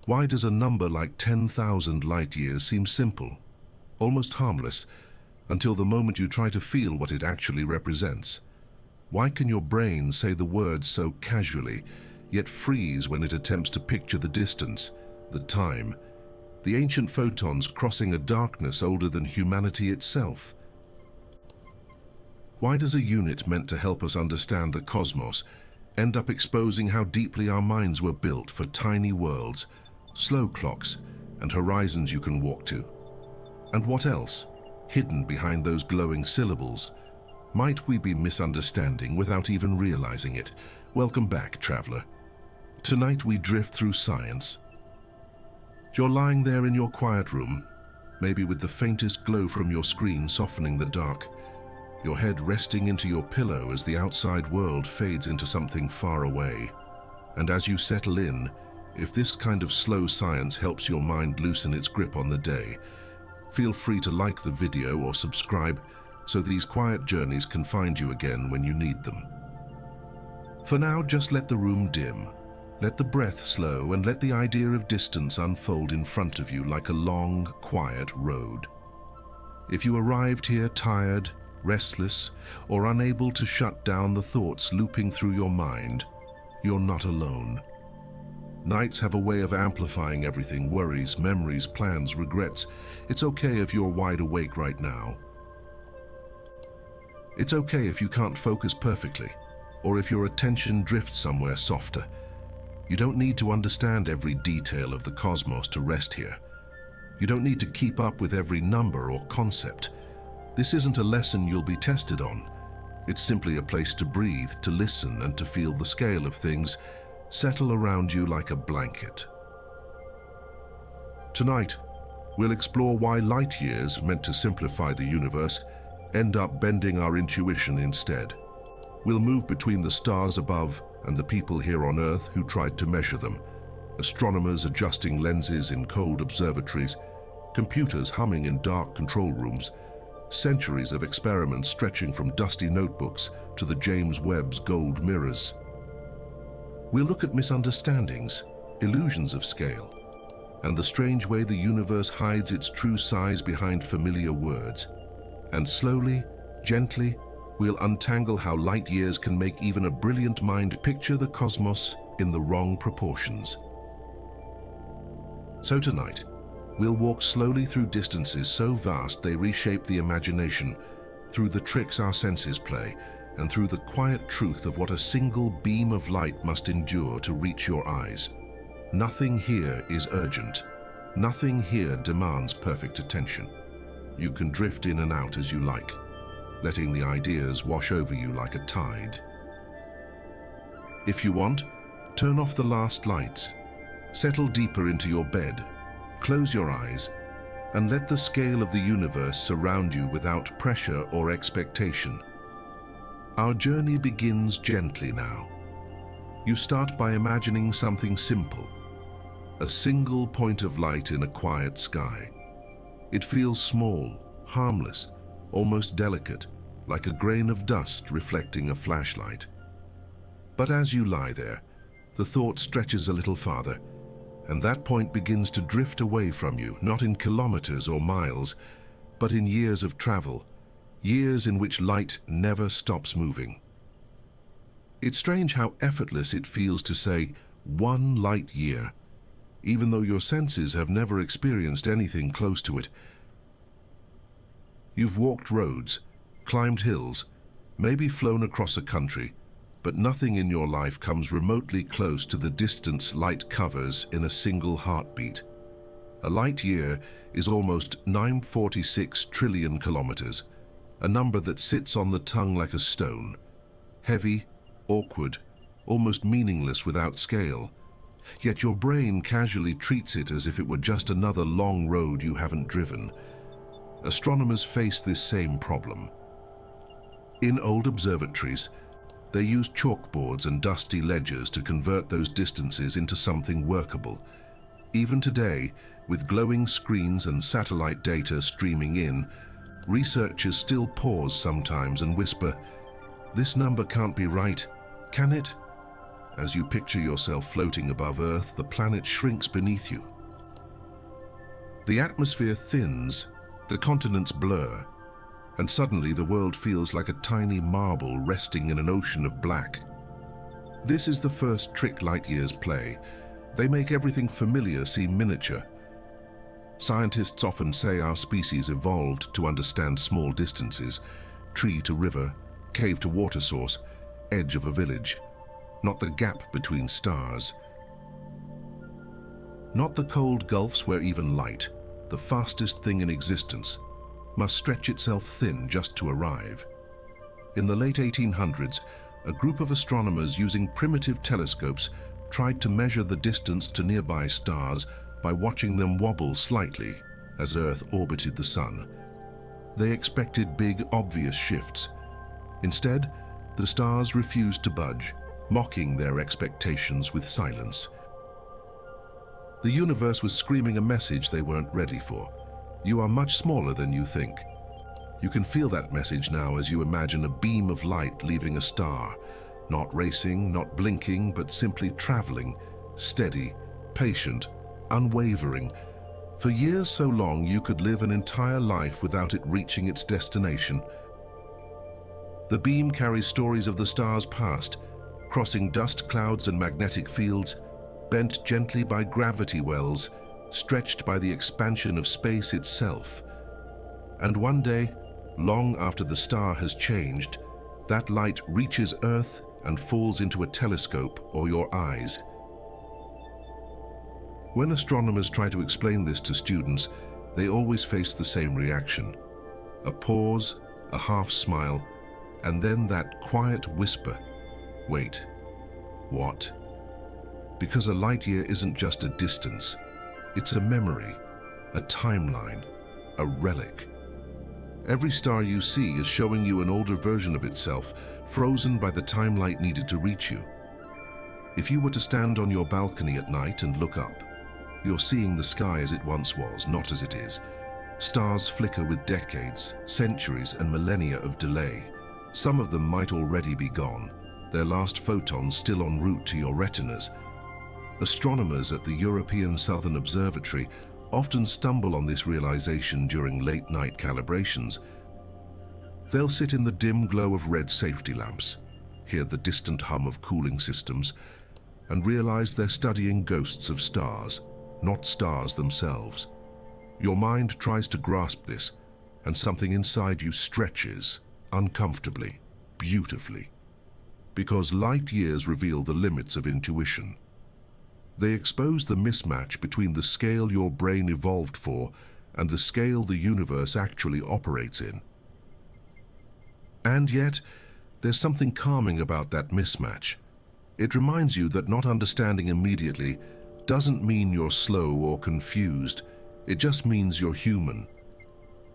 Why does a number like 10,000 light-years seem simple, almost harmless, until the moment you try to feel what it actually represents? Why can your brain say the words so casually, yet freeze when it attempts to picture the distance, the time, the ancient photons crossing a darkness older than humanity itself? Why does a unit meant to help us understand the cosmos end up exposing how deeply our minds were built for tiny worlds, slow clocks, and horizons you can walk to? And what else, hidden behind those glowing syllables, might we be misunderstanding without even realizing it? Welcome back, traveler. Tonight we drift through science. You're lying there in your quiet room, maybe with the faintest glow from your screen softening the dark, your head resting into your pillow as the outside world fades into something far away. And as you settle in, if this kind of slow science helps your mind loosen its grip on the day, feel free to like the video or subscribe so these quiet journeys can find you again when you need them. For now, just let the room dim, let the breath slow, and let the idea of distance unfold in front of you like a long, quiet road. If you arrived here tired, restless, or unable to shut down the thoughts looping through your mind, you're not alone. Nights have a way of amplifying everything: worries, memories, plans, regrets. It's okay if you're wide awake right now. It's okay if you can't focus perfectly, or if your attention drifts somewhere softer. You don't need to understand every detail of the cosmos to rest here. You don't need to keep up with every number or concept. This isn't a lesson you'll be tested on. It's simply a place to breathe, to listen, and to feel the scale of things settle around you like a blanket. Tonight, we'll explore why light years, meant to simplify the universe, end up bending our intuition instead. We'll move between the stars above and the people here on Earth who tried to measure them. Astronomers adjusting lenses in cold observatories, computers humming in dark control rooms, centuries of experiments stretching from dusty notebooks to the James Webb's gold mirrors. We'll look at misunderstandings, illusions of scale, and the strange way the universe hides its true size behind familiar words. And slowly, gently, we'll untangle how light years can make even a brilliant mind picture the cosmos in the wrong proportions. So tonight, we'll walk slowly through distances so vast they reshape the imagination, through the tricks our senses play, and through the quiet truth of what a single beam of light must endure to reach your eyes. Nothing here is urgent. Nothing here demands perfect attention. You can drift in and out as you like, letting the ideas wash over you like a tide. If you want, turn off the last lights, settle deeper into your bed, close your eyes, and let the scale of the universe surround you without pressure or expectation. Our journey begins gently now. You start by imagining something simple, a single point of light in a quiet sky. It feels small, harmless, almost delicate, like a grain of dust reflecting a flashlight. But as you lie there, the thought stretches a little farther, and that point begins to drift away from you, not in kilometers or miles, but in years of travel, years in which light never stops moving. It's strange how effortless it feels to say 1 light year, even though your senses have never experienced anything close to it. You've walked roads, climbed hills, maybe flown across a country, but nothing in your life comes remotely close to the distance light covers in a single heartbeat. A light year is almost 946 trillion kilometers, a number that sits on the tongue like a stone, heavy, awkward, almost meaningless without scale. Yet your brain casually treats it as if it were just another long road you haven't driven. Astronomers face this same problem. In old observatories, they used chalkboards and dusty ledgers to convert those distances into something workable. Even today, with glowing screens and satellite data streaming in, researchers still pause sometimes and whisper, "This number can't be right, can it?" As you picture yourself floating above Earth, the planet shrinks beneath you. The atmosphere thins, the continents blur, and suddenly the world feels like a tiny marble resting in an ocean of black. This is the first trick light years play. They make everything familiar seem miniature. Scientists often say our species evolved to understand small distances, tree to river, cave to water source, edge of a village, not the gap between stars. Not the cold gulfs where even light, the fastest thing in existence, must stretch itself thin just to arrive. In the late 1800s, a group of astronomers using primitive telescopes tried to measure the distance to nearby stars by watching them wobble slightly as Earth orbited the Sun. They expected big, obvious shifts. Instead, the stars refused to budge, mocking their expectations with silence. The universe was screaming a message they weren't ready for. You are much smaller than you think. You can feel that message now as you imagine a beam of light leaving a star, not racing, not blinking, but simply traveling, steady, patient, unwavering. For years so long you could live an entire life without it reaching its destination. The beam carries stories of the star's past, crossing dust clouds and magnetic fields, bent gently by gravity wells, stretched by the expansion of space itself. And one day, long after the star has changed, that light reaches Earth and falls into a telescope or your eyes. When astronomers try to explain this to students, they always face the same reaction. A pause, a half smile, and then that quiet whisper, "Wait, what?" Because a light year isn't just a distance. It's a memory, a timeline, a relic. Every star you see is showing you an older version of itself, frozen by the time light needed to reach you. If you were to stand on your balcony at night and look up, you're seeing the sky as it once was, not as it is. Stars flicker with decades, centuries, and millennia of delay. Some of them might already be gone, their last photons still en route to your retinas. Astronomers at the European Southern Observatory often stumble on this realization during late-night calibrations. They'll sit in the dim glow of red safety lamps, hear the distant hum of cooling systems, and realize they're studying ghosts of stars, not stars themselves. Your mind tries to grasp this, and something inside you stretches, uncomfortably, beautifully. Because light years reveal the limits of intuition. They expose the mismatch between the scale your brain evolved for and the scale the universe actually operates in. And yet, there's something calming about that mismatch. It reminds you that not understanding immediately doesn't mean you're slow or confused. It just means you're human.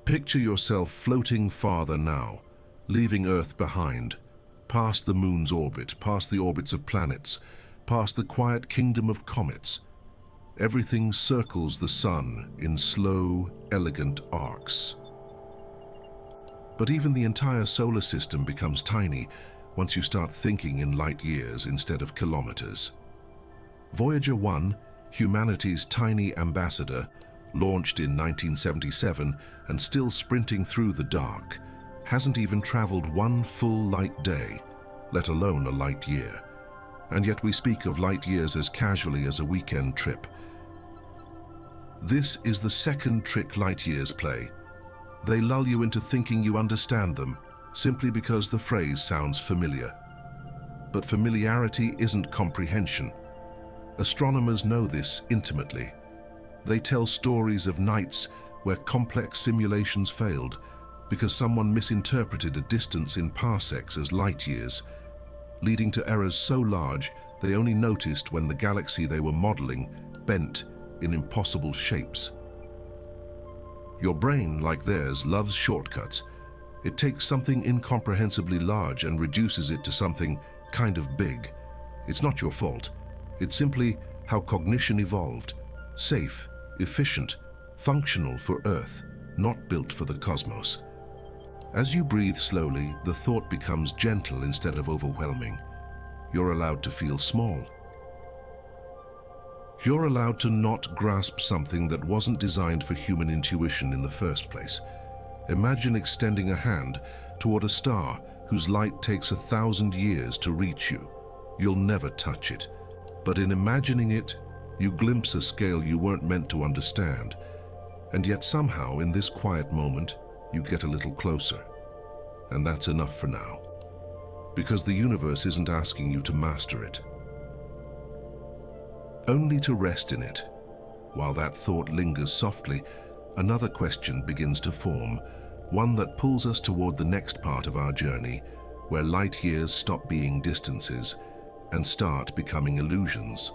Picture yourself floating farther now, leaving Earth behind, past the moon's orbit, past the orbits of planets, past the quiet kingdom of comets. Everything circles the sun in slow, elegant arcs. But even the entire solar system becomes tiny once you start thinking in light years instead of kilometers. Voyager 1, humanity's tiny ambassador, launched in 1977 and still sprinting through the dark, hasn't even traveled one full light day, let alone a light year. And yet we speak of light years as casually as a weekend trip. This is the second trick light years play. They lull you into thinking you understand them, simply because the phrase sounds familiar. But familiarity isn't comprehension. Astronomers know this intimately. They tell stories of nights where complex simulations failed because someone misinterpreted a distance in parsecs as light years, leading to errors so large they only noticed when the galaxy they were modeling bent in impossible shapes. Your brain, like theirs, loves shortcuts. It takes something incomprehensibly large and reduces it to something kind of big. It's not your fault. It's simply how cognition evolved. Safe, efficient, functional for Earth, not built for the cosmos. As you breathe slowly, the thought becomes gentle instead of overwhelming. you're allowed to feel small. You're allowed to not grasp something that wasn't designed for human intuition in the first place. Imagine extending a hand toward a star whose light takes 1,000 years to reach you. You'll never touch it. But in imagining it, you glimpse a scale you weren't meant to understand. And yet somehow, in this quiet moment, you get a little closer. And that's enough for now. Because the universe isn't asking you to master it, only to rest in it. While that thought lingers softly, another question begins to form, one that pulls us toward the next part of our journey, where light years stop being distances and start becoming illusions.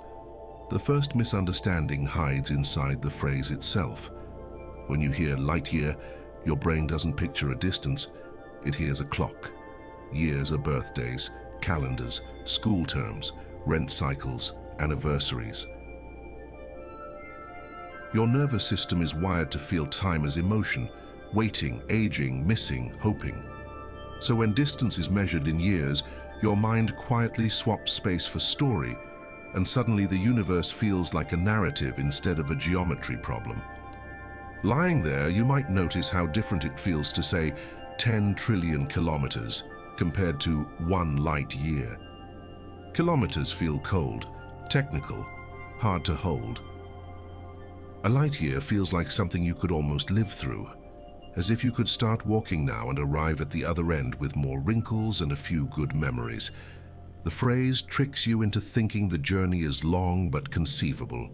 The first misunderstanding hides inside the phrase itself. When you hear light year, your brain doesn't picture a distance, it hears a clock. Years are birthdays, calendars, school terms, rent cycles, anniversaries. Your nervous system is wired to feel time as emotion, waiting, aging, missing, hoping. So when distance is measured in years, your mind quietly swaps space for story, and suddenly the universe feels like a narrative instead of a geometry problem. Lying there, you might notice how different it feels to say 10 trillion kilometers compared to 1 light year. Kilometers feel cold, technical, hard to hold. A light year feels like something you could almost live through, as if you could start walking now and arrive at the other end with more wrinkles and a few good memories. The phrase tricks you into thinking the journey is long but conceivable,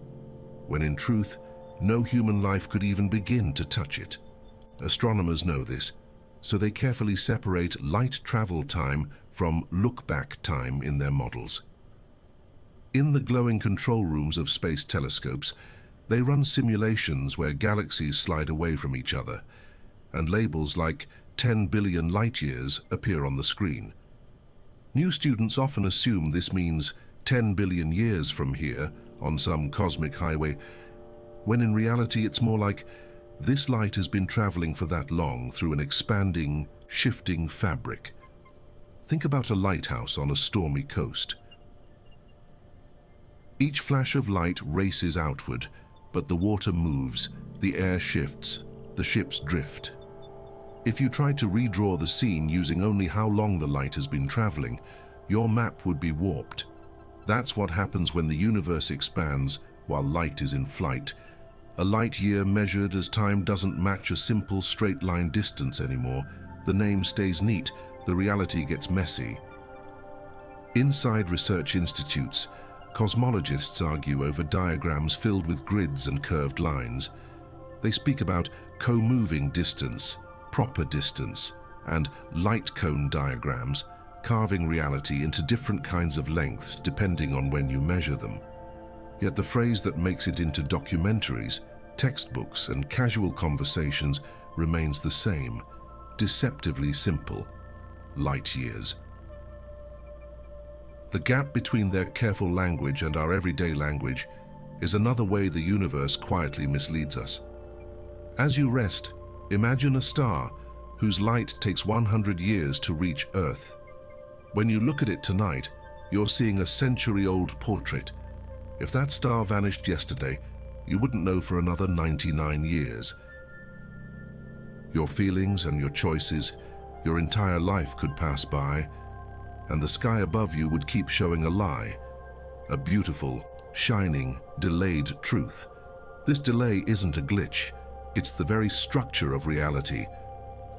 when in truth, no human life could even begin to touch it. Astronomers know this, so they carefully separate light travel time from look-back time in their models. In the glowing control rooms of space telescopes, they run simulations where galaxies slide away from each other, and labels like 10 billion light-years appear on the screen. New students often assume this means 10 billion years from here on some cosmic highway, when in reality it's more like this light has been traveling for that long through an expanding, shifting fabric. Think about a lighthouse on a stormy coast. Each flash of light races outward, but the water moves, the air shifts, the ships drift. If you tried to redraw the scene using only how long the light has been traveling, your map would be warped. That's what happens when the universe expands while light is in flight. A light year measured as time doesn't match a simple straight line distance anymore. The name stays neat, the reality gets messy. Inside research institutes, cosmologists argue over diagrams filled with grids and curved lines. They speak about co-moving distance, proper distance, and light cone diagrams, carving reality into different kinds of lengths depending on when you measure them. Yet the phrase that makes it into documentaries, textbooks, and casual conversations remains the same, deceptively simple: light years. The gap between their careful language and our everyday language is another way the universe quietly misleads us. As you rest, imagine a star whose light takes 100 years to reach Earth. When you look at it tonight, you're seeing a century-old portrait. If that star vanished yesterday, you wouldn't know for another 99 years. Your feelings and your choices, your entire life could pass by, and the sky above you would keep showing a lie, a beautiful, shining, delayed truth. This delay isn't a glitch, it's the very structure of reality.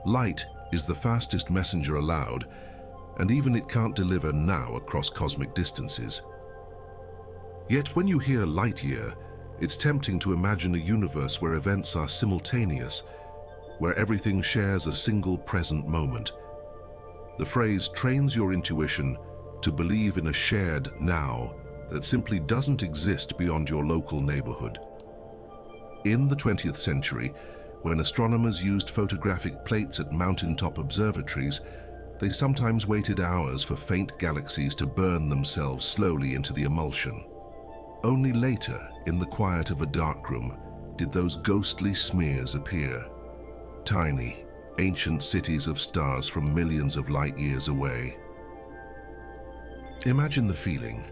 Light is the fastest messenger allowed, and even it can't deliver now across cosmic distances. Yet when you hear light year, it's tempting to imagine a universe where events are simultaneous, where everything shares a single present moment. The phrase trains your intuition to believe in a shared now that simply doesn't exist beyond your local neighborhood. In the 20th century, when astronomers used photographic plates at mountaintop observatories, they sometimes waited hours for faint galaxies to burn themselves slowly into the emulsion. Only later, in the quiet of a darkroom, did those ghostly smears appear. Tiny, ancient cities of stars from millions of light years away. Imagine the feeling,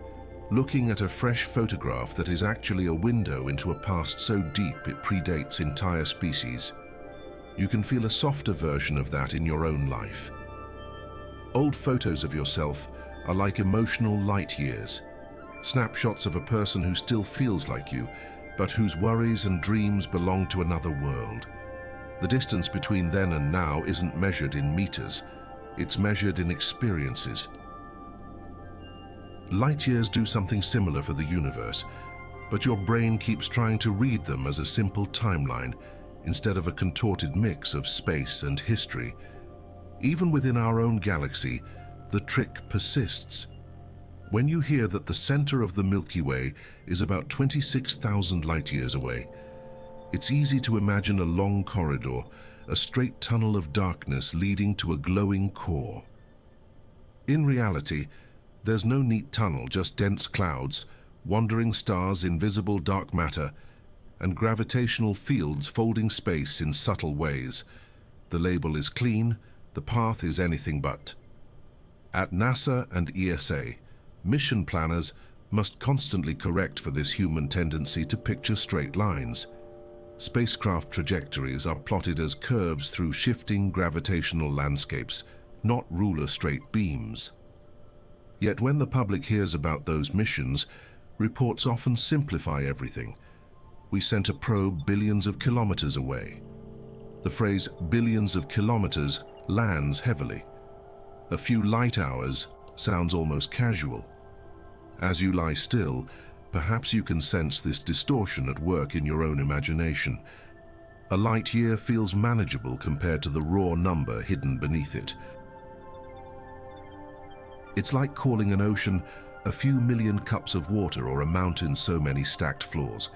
looking at a fresh photograph that is actually a window into a past so deep it predates entire species. You can feel a softer version of that in your own life. Old photos of yourself are like emotional light years, snapshots of a person who still feels like you, but whose worries and dreams belong to another world. The distance between then and now isn't measured in meters, it's measured in experiences. Light years do something similar for the universe, but your brain keeps trying to read them as a simple timeline instead of a contorted mix of space and history. Even within our own galaxy, the trick persists. When you hear that the center of the Milky Way is about 26,000 light years away, it's easy to imagine a long corridor, a straight tunnel of darkness leading to a glowing core. In reality, there's no neat tunnel, just dense clouds, wandering stars, invisible dark matter, and gravitational fields folding space in subtle ways. The label is clean, the path is anything but. At NASA and ESA, mission planners must constantly correct for this human tendency to picture straight lines. Spacecraft trajectories are plotted as curves through shifting gravitational landscapes, not ruler straight beams. Yet when the public hears about those missions, reports often simplify everything. We sent a probe billions of kilometers away. The phrase billions of kilometers lands heavily. A few light hours sounds almost casual. As you lie still, perhaps you can sense this distortion at work in your own imagination. A light year feels manageable compared to the raw number hidden beneath it. It's like calling an ocean a few million cups of water or a mountain so many stacked floors.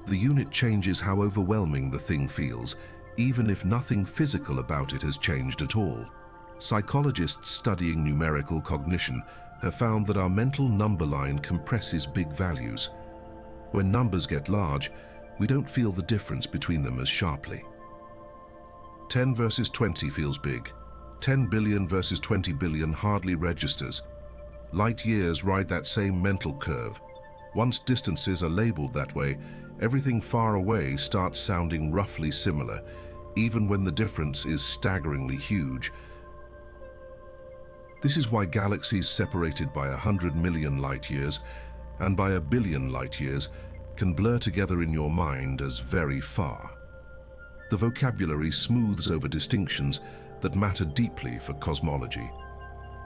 The unit changes how overwhelming the thing feels, even if nothing physical about it has changed at all. Psychologists studying numerical cognition have found that our mental number line compresses big values. When numbers get large, we don't feel the difference between them as sharply. 10 versus 20 feels big. 10 billion versus 20 billion hardly registers. Light years ride that same mental curve. Once distances are labeled that way, everything far away starts sounding roughly similar, even when the difference is staggeringly huge. This is why galaxies separated by 100 million light years and by 1 billion light years can blur together in your mind as very far. The vocabulary smooths over distinctions that matter deeply for cosmology.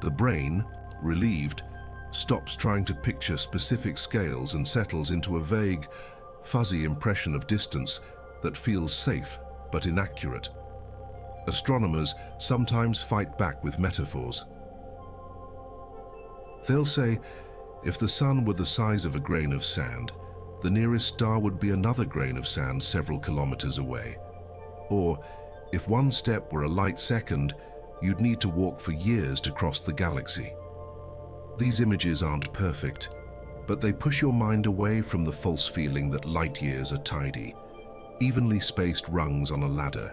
The brain, relieved, stops trying to picture specific scales and settles into a vague, fuzzy impression of distance that feels safe but inaccurate. Astronomers sometimes fight back with metaphors. They'll say, if the sun were the size of a grain of sand, the nearest star would be another grain of sand several kilometers away. Or, if one step were a light second, you'd need to walk for years to cross the galaxy. These images aren't perfect, but they push your mind away from the false feeling that light years are tidy, evenly spaced rungs on a ladder.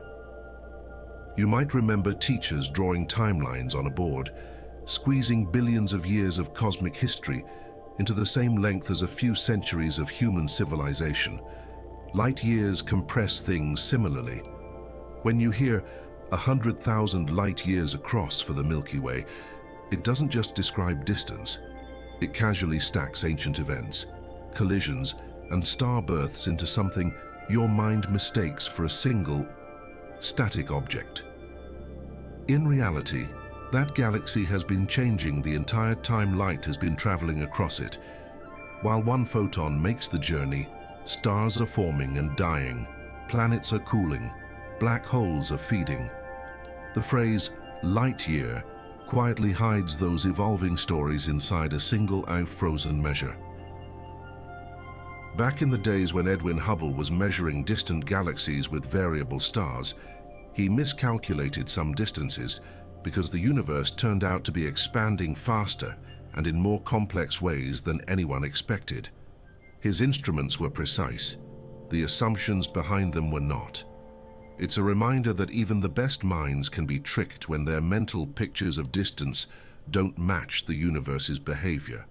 You might remember teachers drawing timelines on a board, squeezing billions of years of cosmic history into the same length as a few centuries of human civilization. Light years compress things similarly. When you hear 100,000 light years across for the Milky Way, it doesn't just describe distance. It casually stacks ancient events, collisions, and star births into something your mind mistakes for a single, static object. In reality, that galaxy has been changing the entire time light has been traveling across it. While one photon makes the journey, stars are forming and dying, planets are cooling, black holes are feeding. The phrase light year quietly hides those evolving stories inside a single out-frozen measure. Back in the days when Edwin Hubble was measuring distant galaxies with variable stars, he miscalculated some distances because the universe turned out to be expanding faster and in more complex ways than anyone expected. His instruments were precise. The assumptions behind them were not. It's a reminder that even the best minds can be tricked when their mental pictures of distance don't match the universe's behavior.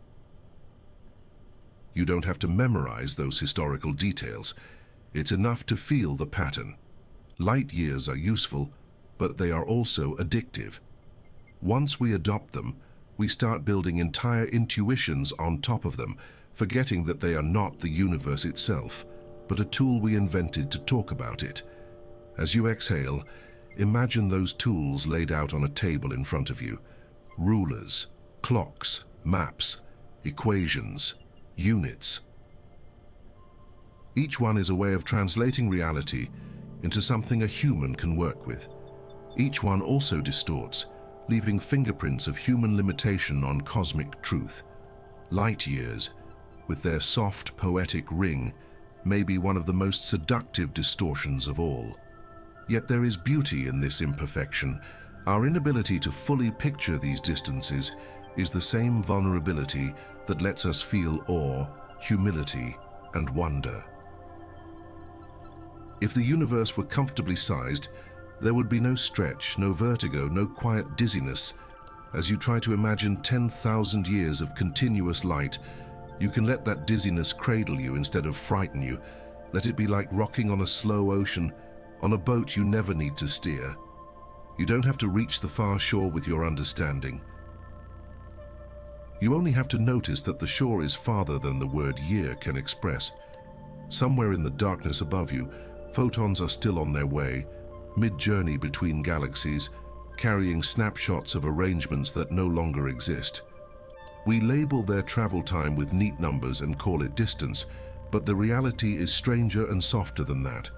You don't have to memorize those historical details. It's enough to feel the pattern. Light years are useful, but they are also addictive. Once we adopt them, we start building entire intuitions on top of them, forgetting that they are not the universe itself, but a tool we invented to talk about it. As you exhale, imagine those tools laid out on a table in front of you. Rulers, clocks, maps, equations, units. Each one is a way of translating reality into something a human can work with. Each one also distorts, leaving fingerprints of human limitation on cosmic truth. Light years, with their soft, poetic ring, may be one of the most seductive distortions of all. Yet there is beauty in this imperfection. Our inability to fully picture these distances is the same vulnerability that lets us feel awe, humility, and wonder. If the universe were comfortably sized, there would be no stretch, no vertigo, no quiet dizziness. As you try to imagine 10,000 years of continuous light, you can let that dizziness cradle you instead of frighten you. Let it be like rocking on a slow ocean, on a boat you never need to steer. You don't have to reach the far shore with your understanding. You only have to notice that the shore is farther than the word year can express. Somewhere in the darkness above you, photons are still on their way, mid-journey between galaxies, carrying snapshots of arrangements that no longer exist. We label their travel time with neat numbers and call it distance, but the reality is stranger and softer than that.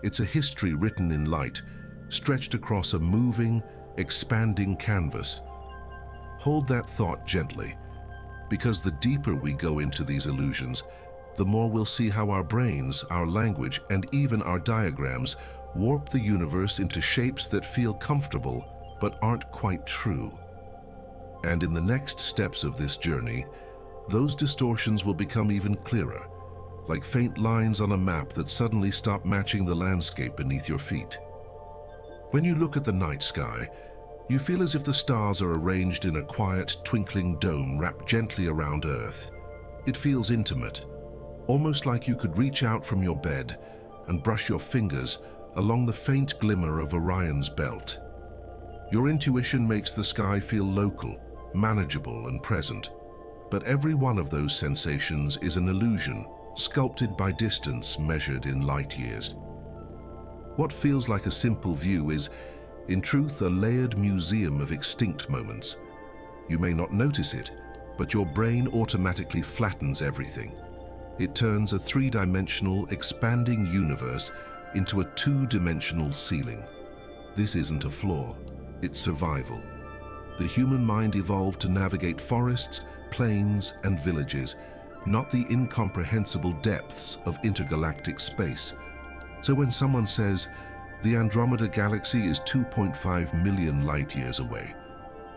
It's a history written in light, stretched across a moving, expanding canvas. Hold that thought gently, because the deeper we go into these illusions, the more we'll see how our brains, our language, and even our diagrams warp the universe into shapes that feel comfortable but aren't quite true. And in the next steps of this journey, those distortions will become even clearer, like faint lines on a map that suddenly stop matching the landscape beneath your feet. When you look at the night sky, you feel as if the stars are arranged in a quiet, twinkling dome wrapped gently around Earth. It feels intimate, almost like you could reach out from your bed and brush your fingers along the faint glimmer of Orion's belt. Your intuition makes the sky feel local, manageable, and present. But every one of those sensations is an illusion, sculpted by distance measured in light years. What feels like a simple view is, in truth, a layered museum of extinct moments. You may not notice it, but your brain automatically flattens everything. It turns a three-dimensional, expanding universe into a two-dimensional ceiling. This isn't a flaw, it's survival. The human mind evolved to navigate forests, plains, and villages, not the incomprehensible depths of intergalactic space. So when someone says, the Andromeda Galaxy is 2.5 million light-years away,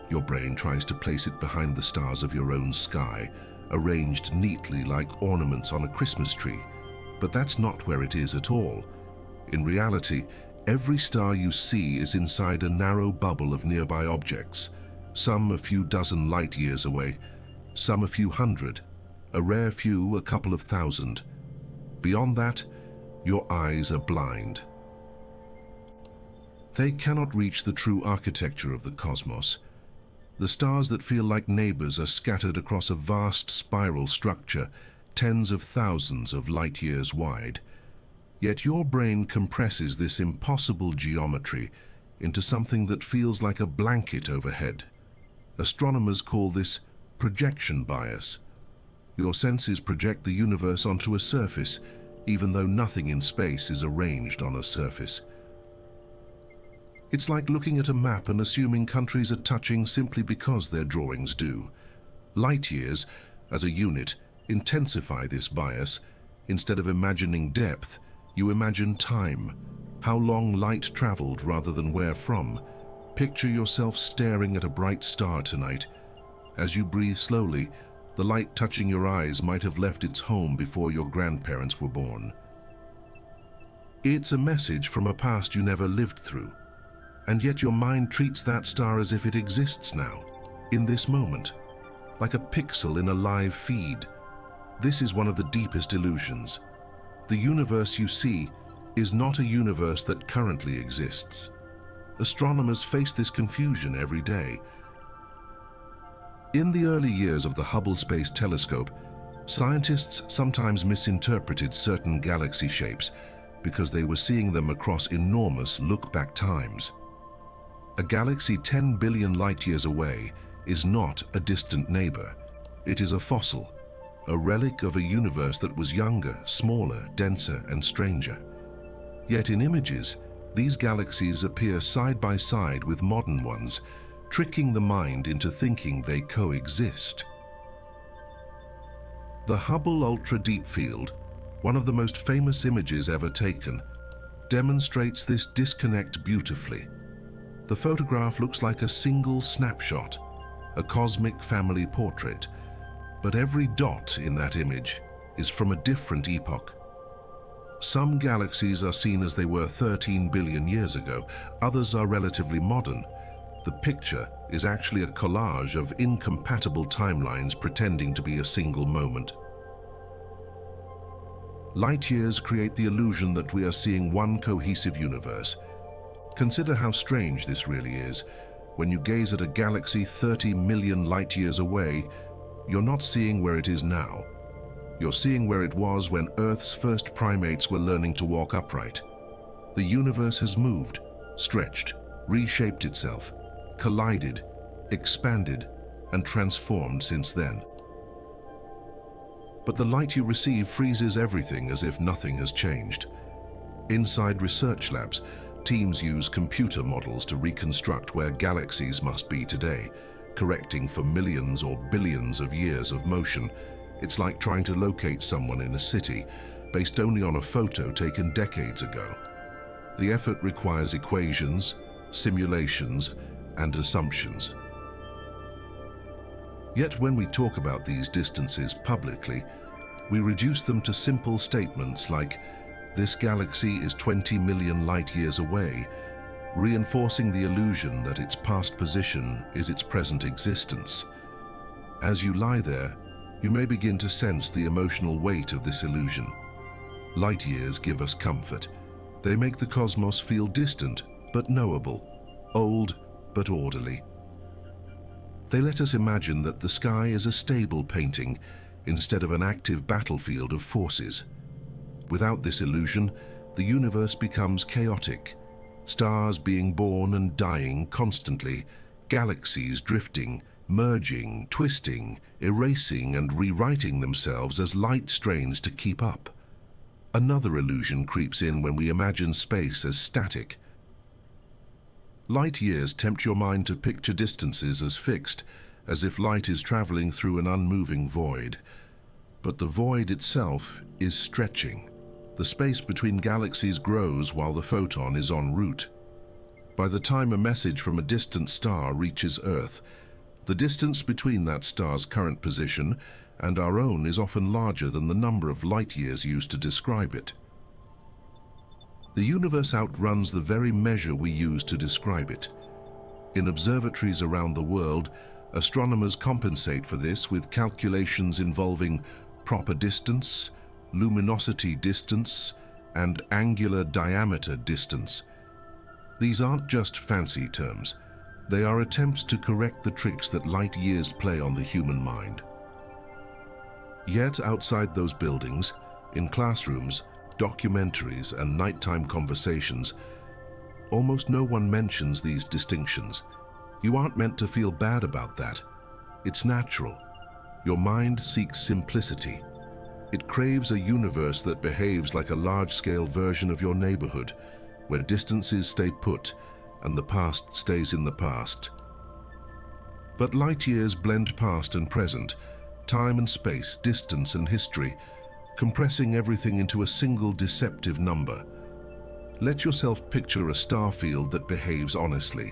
your brain tries to place it behind the stars of your own sky, arranged neatly like ornaments on a Christmas tree. But that's not where it is at all. In reality, every star you see is inside a narrow bubble of nearby objects, some a few dozen light-years away, some a few hundred, a rare few a couple of thousand. Beyond that, your eyes are blind. They cannot reach the true architecture of the cosmos. The stars that feel like neighbors are scattered across a vast spiral structure, tens of thousands of light-years wide. Yet your brain compresses this impossible geometry into something that feels like a blanket overhead. Astronomers call this projection bias. Your senses project the universe onto a surface, even though nothing in space is arranged on a surface. It's like looking at a map and assuming countries are touching simply because their drawings do. Light years, as a unit, intensify this bias. Instead of imagining depth, you imagine time, how long light traveled rather than where from. Picture yourself staring at a bright star tonight. As you breathe slowly, the light touching your eyes might have left its home before your grandparents were born. It's a message from a past you never lived through, and yet your mind treats that star as if it exists now. in this moment, like a pixel in a live feed. This is one of the deepest illusions. The universe you see is not a universe that currently exists. Astronomers face this confusion every day. In the early years of the Hubble Space Telescope, scientists sometimes misinterpreted certain galaxy shapes because they were seeing them across enormous look-back times. A galaxy 10 billion light-years away is not a distant neighbor. It is a fossil, a relic of a universe that was younger, smaller, denser, and stranger. Yet in images, these galaxies appear side by side with modern ones, tricking the mind into thinking they coexist. The Hubble Ultra Deep Field, one of the most famous images ever taken, demonstrates this disconnect beautifully. The photograph looks like a single snapshot, a cosmic family portrait, but every dot in that image is from a different epoch. Some galaxies are seen as they were 13 billion years ago, others are relatively modern. The picture is actually a collage of incompatible timelines pretending to be a single moment. Light years create the illusion that we are seeing one cohesive universe. Consider how strange this really is. When you gaze at a galaxy 30 million light years away, you're not seeing where it is now. You're seeing where it was when Earth's first primates were learning to walk upright. The universe has moved, stretched, reshaped itself, collided, expanded, and transformed since then. But the light you receive freezes everything as if nothing has changed. Inside research labs, teams use computer models to reconstruct where galaxies must be today, correcting for millions or billions of years of motion. It's like trying to locate someone in a city based only on a photo taken decades ago. The effort requires equations, simulations, and assumptions. Yet when we talk about these distances publicly, we reduce them to simple statements like, "This galaxy is 20 million light-years away," reinforcing the illusion that its past position is its present existence. As you lie there, you may begin to sense the emotional weight of this illusion. Light years give us comfort. They make the cosmos feel distant but knowable, old but orderly. They let us imagine that the sky is a stable painting instead of an active battlefield of forces. Without this illusion, the universe becomes chaotic, stars being born and dying constantly, galaxies drifting, merging, twisting, erasing and rewriting themselves as light strains to keep up. Another illusion creeps in when we imagine space as static. Light years tempt your mind to picture distances as fixed, as if light is traveling through an unmoving void. But the void itself is stretching. The space between galaxies grows while the photon is en route. By the time a message from a distant star reaches Earth, the distance between that star's current position and our own is often larger than the number of light years used to describe it. The universe outruns the very measure we use to describe it. In observatories around the world, astronomers compensate for this with calculations involving proper distance, luminosity distance, and angular diameter distance. These aren't just fancy terms. They are attempts to correct the tricks that light years play on the human mind. Yet outside those buildings, in classrooms, documentaries, and nighttime conversations, almost no one mentions these distinctions. You aren't meant to feel bad about that. It's natural. Your mind seeks simplicity. It craves a universe that behaves like a large-scale version of your neighborhood, where distances stay put and the past stays in the past. But light years blend past and present, time and space, distance and history, compressing everything into a single deceptive number. Let yourself picture a star field that behaves honestly.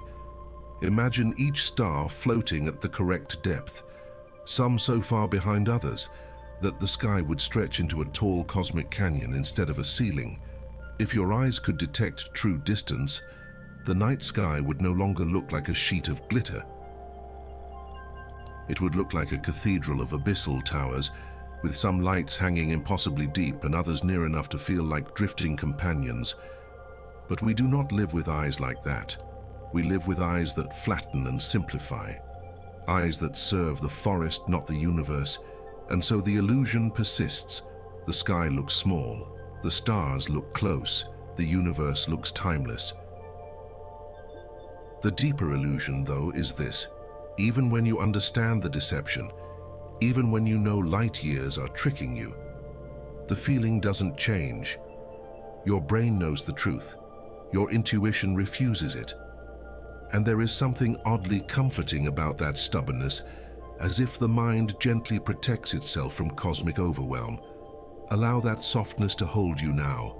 Imagine each star floating at the correct depth, some so far behind others that the sky would stretch into a tall cosmic canyon instead of a ceiling. If your eyes could detect true distance, the night sky would no longer look like a sheet of glitter. It would look like a cathedral of abyssal towers, with some lights hanging impossibly deep and others near enough to feel like drifting companions. But we do not live with eyes like that. We live with eyes that flatten and simplify. Eyes that serve the forest, not the universe. And so the illusion persists. The sky looks small. The stars look close. The universe looks timeless. The deeper illusion, though, is this. Even when you understand the deception, even when you know light years are tricking you, the feeling doesn't change. Your brain knows the truth. Your intuition refuses it. And there is something oddly comforting about that stubbornness, as if the mind gently protects itself from cosmic overwhelm. Allow that softness to hold you now.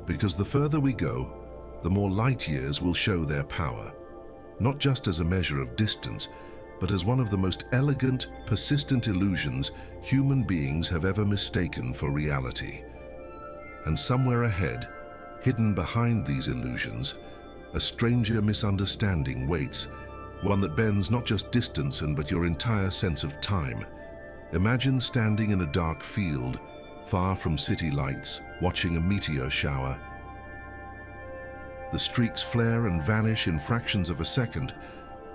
Because the further we go, the more light years will show their power, not just as a measure of distance, but as one of the most elegant, persistent illusions human beings have ever mistaken for reality. And somewhere ahead, hidden behind these illusions, a stranger misunderstanding waits, one that bends not just distance but your entire sense of time. Imagine standing in a dark field, far from city lights, watching a meteor shower. The streaks flare and vanish in fractions of a second,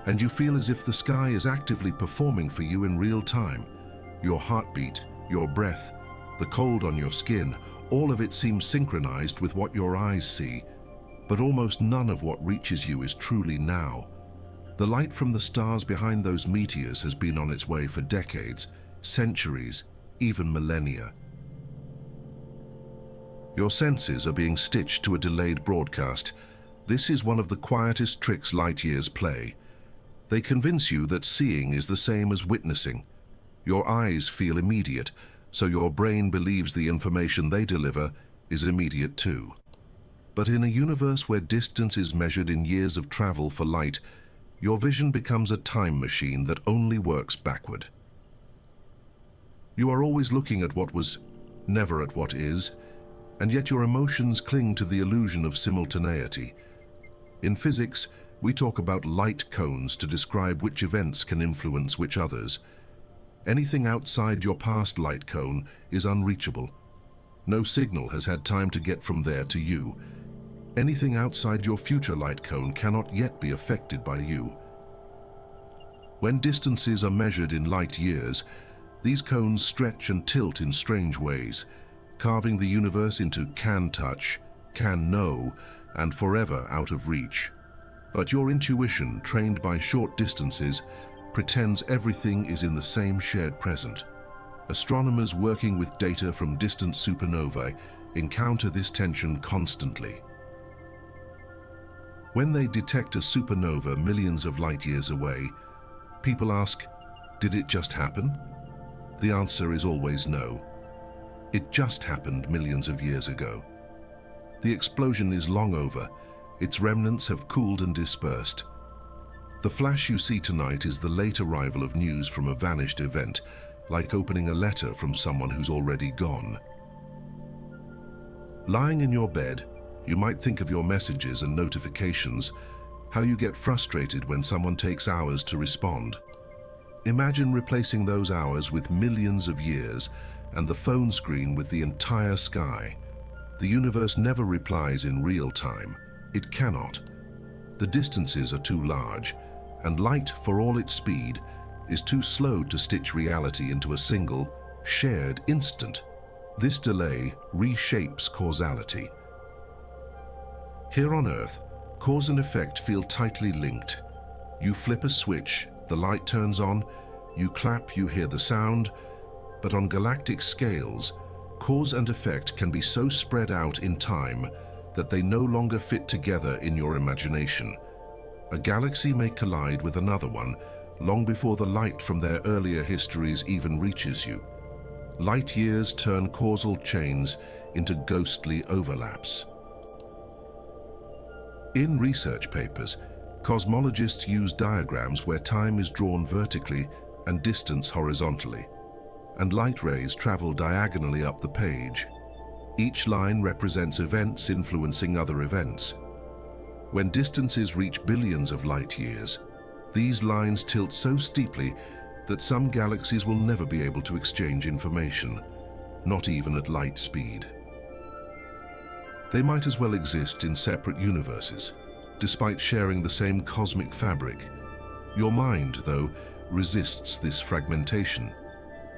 and you feel as if the sky is actively performing for you in real time. Your heartbeat, your breath, the cold on your skin, all of it seems synchronized with what your eyes see, but almost none of what reaches you is truly now. The light from the stars behind those meteors has been on its way for decades, centuries, even millennia. Your senses are being stitched to a delayed broadcast. This is one of the quietest tricks light years play. They convince you that seeing is the same as witnessing. Your eyes feel immediate, so your brain believes the information they deliver is immediate too. But in a universe where distance is measured in years of travel for light, your vision becomes a time machine that only works backward. You are always looking at what was, never at what is, and yet your emotions cling to the illusion of simultaneity. In physics, we talk about light cones to describe which events can influence which others. Anything outside your past light cone is unreachable. No signal has had time to get from there to you. Anything outside your future light cone cannot yet be affected by you. When distances are measured in light years, these cones stretch and tilt in strange ways, carving the universe into can touch, can know, and forever out of reach. But your intuition, trained by short distances, pretends everything is in the same shared present. Astronomers working with data from distant supernovae encounter this tension constantly. When they detect a supernova millions of light years away, people ask, did it just happen? The answer is always no. It just happened millions of years ago. The explosion is long over. Its remnants have cooled and dispersed. The flash you see tonight is the late arrival of news from a vanished event, like opening a letter from someone who's already gone. Lying in your bed, you might think of your messages and notifications, how you get frustrated when someone takes hours to respond. Imagine replacing those hours with millions of years and the phone screen with the entire sky. The universe never replies in real time. It cannot. The distances are too large, and light, for all its speed, is too slow to stitch reality into a single, shared instant. This delay reshapes causality. Here on Earth, cause and effect feel tightly linked. You flip a switch, the light turns on, you clap, you hear the sound, but on galactic scales, cause and effect can be so spread out in time that they no longer fit together in your imagination. A galaxy may collide with another one long before the light from their earlier histories even reaches you. Light years turn causal chains into ghostly overlaps. In research papers, cosmologists use diagrams where time is drawn vertically and distance horizontally, and light rays travel diagonally up the page. Each line represents events influencing other events. When distances reach billions of light years, These lines tilt so steeply that some galaxies will never be able to exchange information, not even at light speed. They might as well exist in separate universes, despite sharing the same cosmic fabric. Your mind, though, resists this fragmentation.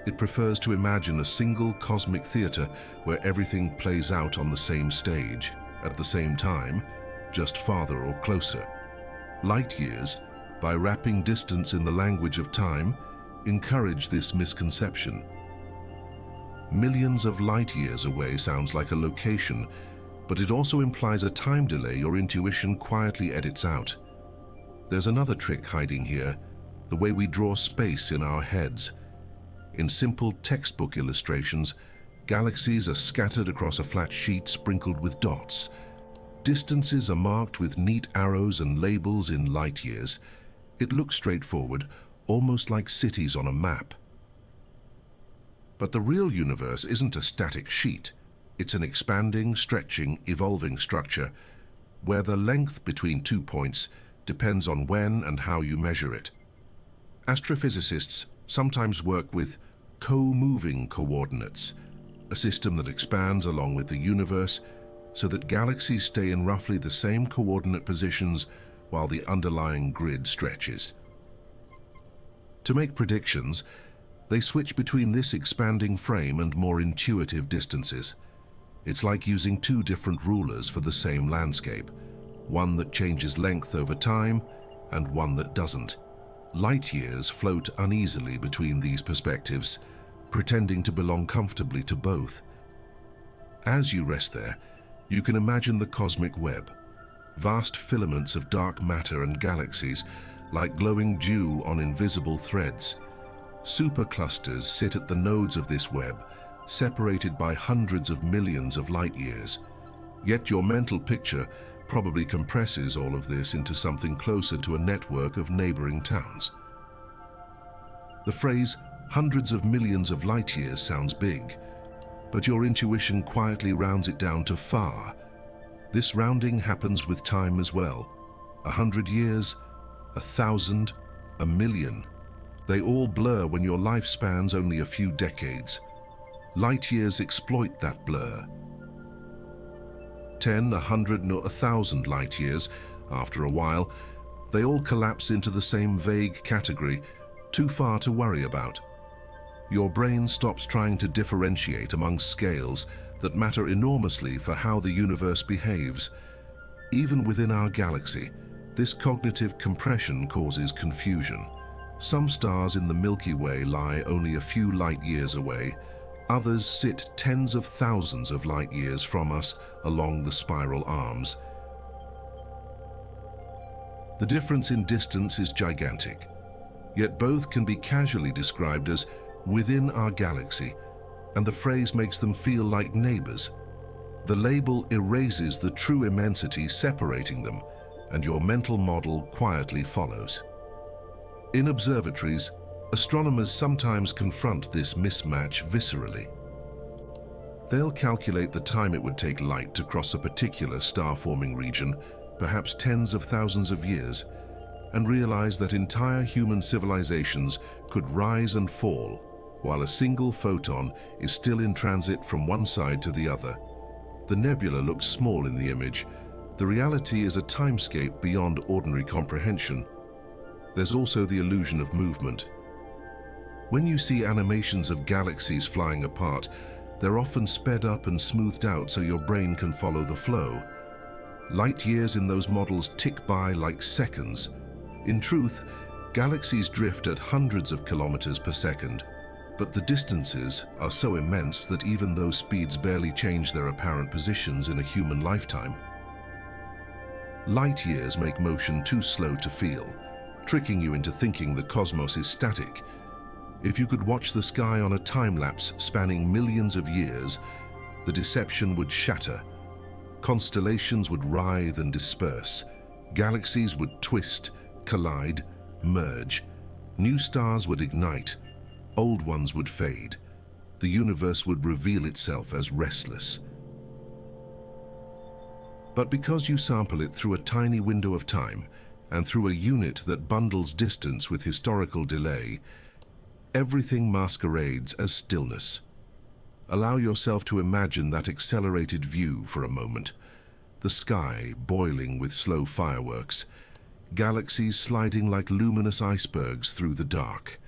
It prefers to imagine a single cosmic theater where everything plays out on the same stage, at the same time, just farther or closer. Light years, by wrapping distance in the language of time, encourage this misconception. Millions of light years away sounds like a location, but it also implies a time delay your intuition quietly edits out. There's another trick hiding here, the way we draw space in our heads. In simple textbook illustrations, galaxies are scattered across a flat sheet sprinkled with dots. Distances are marked with neat arrows and labels in light years. It looks straightforward, almost like cities on a map. But the real universe isn't a static sheet. It's an expanding, stretching, evolving structure where the length between 2 points depends on when and how you measure it. Astrophysicists sometimes work with co-moving coordinates, a system that expands along with the universe so that galaxies stay in roughly the same coordinate positions while the underlying grid stretches. To make predictions, they switch between this expanding frame and more intuitive distances. It's like using two different rulers for the same landscape, one that changes length over time and one that doesn't. Light years float uneasily between these perspectives, pretending to belong comfortably to both. As you rest there, you can imagine the cosmic web, vast filaments of dark matter and galaxies, like glowing dew on invisible threads. Superclusters sit at the nodes of this web, separated by hundreds of millions of light years. Yet your mental picture probably compresses all of this into something closer to a network of neighboring towns. The phrase hundreds of millions of light years sounds big, but your intuition quietly rounds it down to far. This rounding happens with time as well. 100 years, 1,000, 1,000,000. They all blur when your life spans only a few decades. Light years exploit that blur. 10, 100, or 1,000 light years, after a while, they all collapse into the same vague category, too far to worry about. Your brain stops trying to differentiate among scales that matter enormously for how the universe behaves. Even within our galaxy, this cognitive compression causes confusion. Some stars in the Milky Way lie only a few light years away. Others sit tens of thousands of light years from us along the spiral arms. The difference in distance is gigantic, yet both can be casually described as within our galaxy, and the phrase makes them feel like neighbors. The label erases the true immensity separating them, and your mental model quietly follows. In observatories, astronomers sometimes confront this mismatch viscerally. They'll calculate the time it would take light to cross a particular star-forming region, perhaps tens of thousands of years, and realize that entire human civilizations could rise and fall while a single photon is still in transit from one side to the other. The nebula looks small in the image. The reality is a timescape beyond ordinary comprehension. There's also the illusion of movement. When you see animations of galaxies flying apart, they're often sped up and smoothed out so your brain can follow the flow. Light years in those models tick by like seconds. In truth, galaxies drift at hundreds of kilometers per second, but the distances are so immense that even those speeds barely change their apparent positions in a human lifetime. Light years make motion too slow to feel, tricking you into thinking the cosmos is static. If you could watch the sky on a time-lapse spanning millions of years, the deception would shatter. Constellations would writhe and disperse. Galaxies would twist, collide, merge. New stars would ignite. Old ones would fade. The universe would reveal itself as restless. But because you sample it through a tiny window of time, and through a unit that bundles distance with historical delay, everything masquerades as stillness. Allow yourself to imagine that accelerated view for a moment. The sky boiling with slow fireworks, galaxies sliding like luminous icebergs through the dark.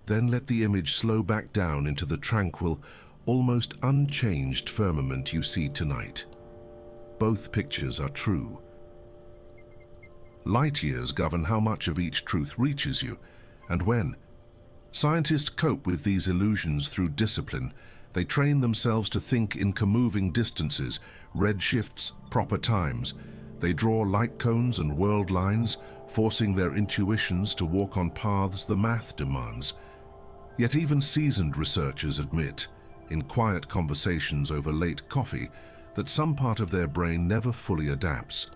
Then let the image slow back down into the tranquil, almost unchanged firmament you see tonight. Both pictures are true. Light years govern how much of each truth reaches you, and when. Scientists cope with these illusions through discipline. They train themselves to think in comoving distances, redshifts, proper times. They draw light cones and world lines, forcing their intuitions to walk on paths the math demands. Yet even seasoned researchers admit, in quiet conversations over late coffee, that some part of their brain never fully adapts.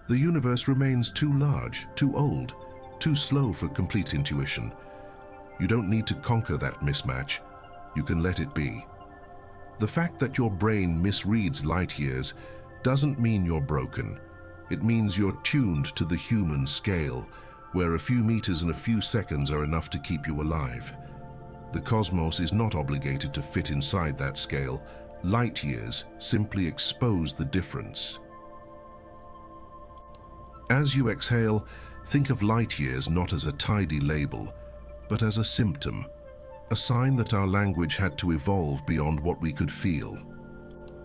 The universe remains too large, too old, too slow for complete intuition. You don't need to conquer that mismatch. You can let it be. The fact that your brain misreads light years doesn't mean you're broken. It means you're tuned to the human scale, where a few meters and a few seconds are enough to keep you alive. The cosmos is not obligated to fit inside that scale. Light years simply expose the difference. As you exhale, think of light years not as a tidy label, but as a symptom, a sign that our language had to evolve beyond what we could feel.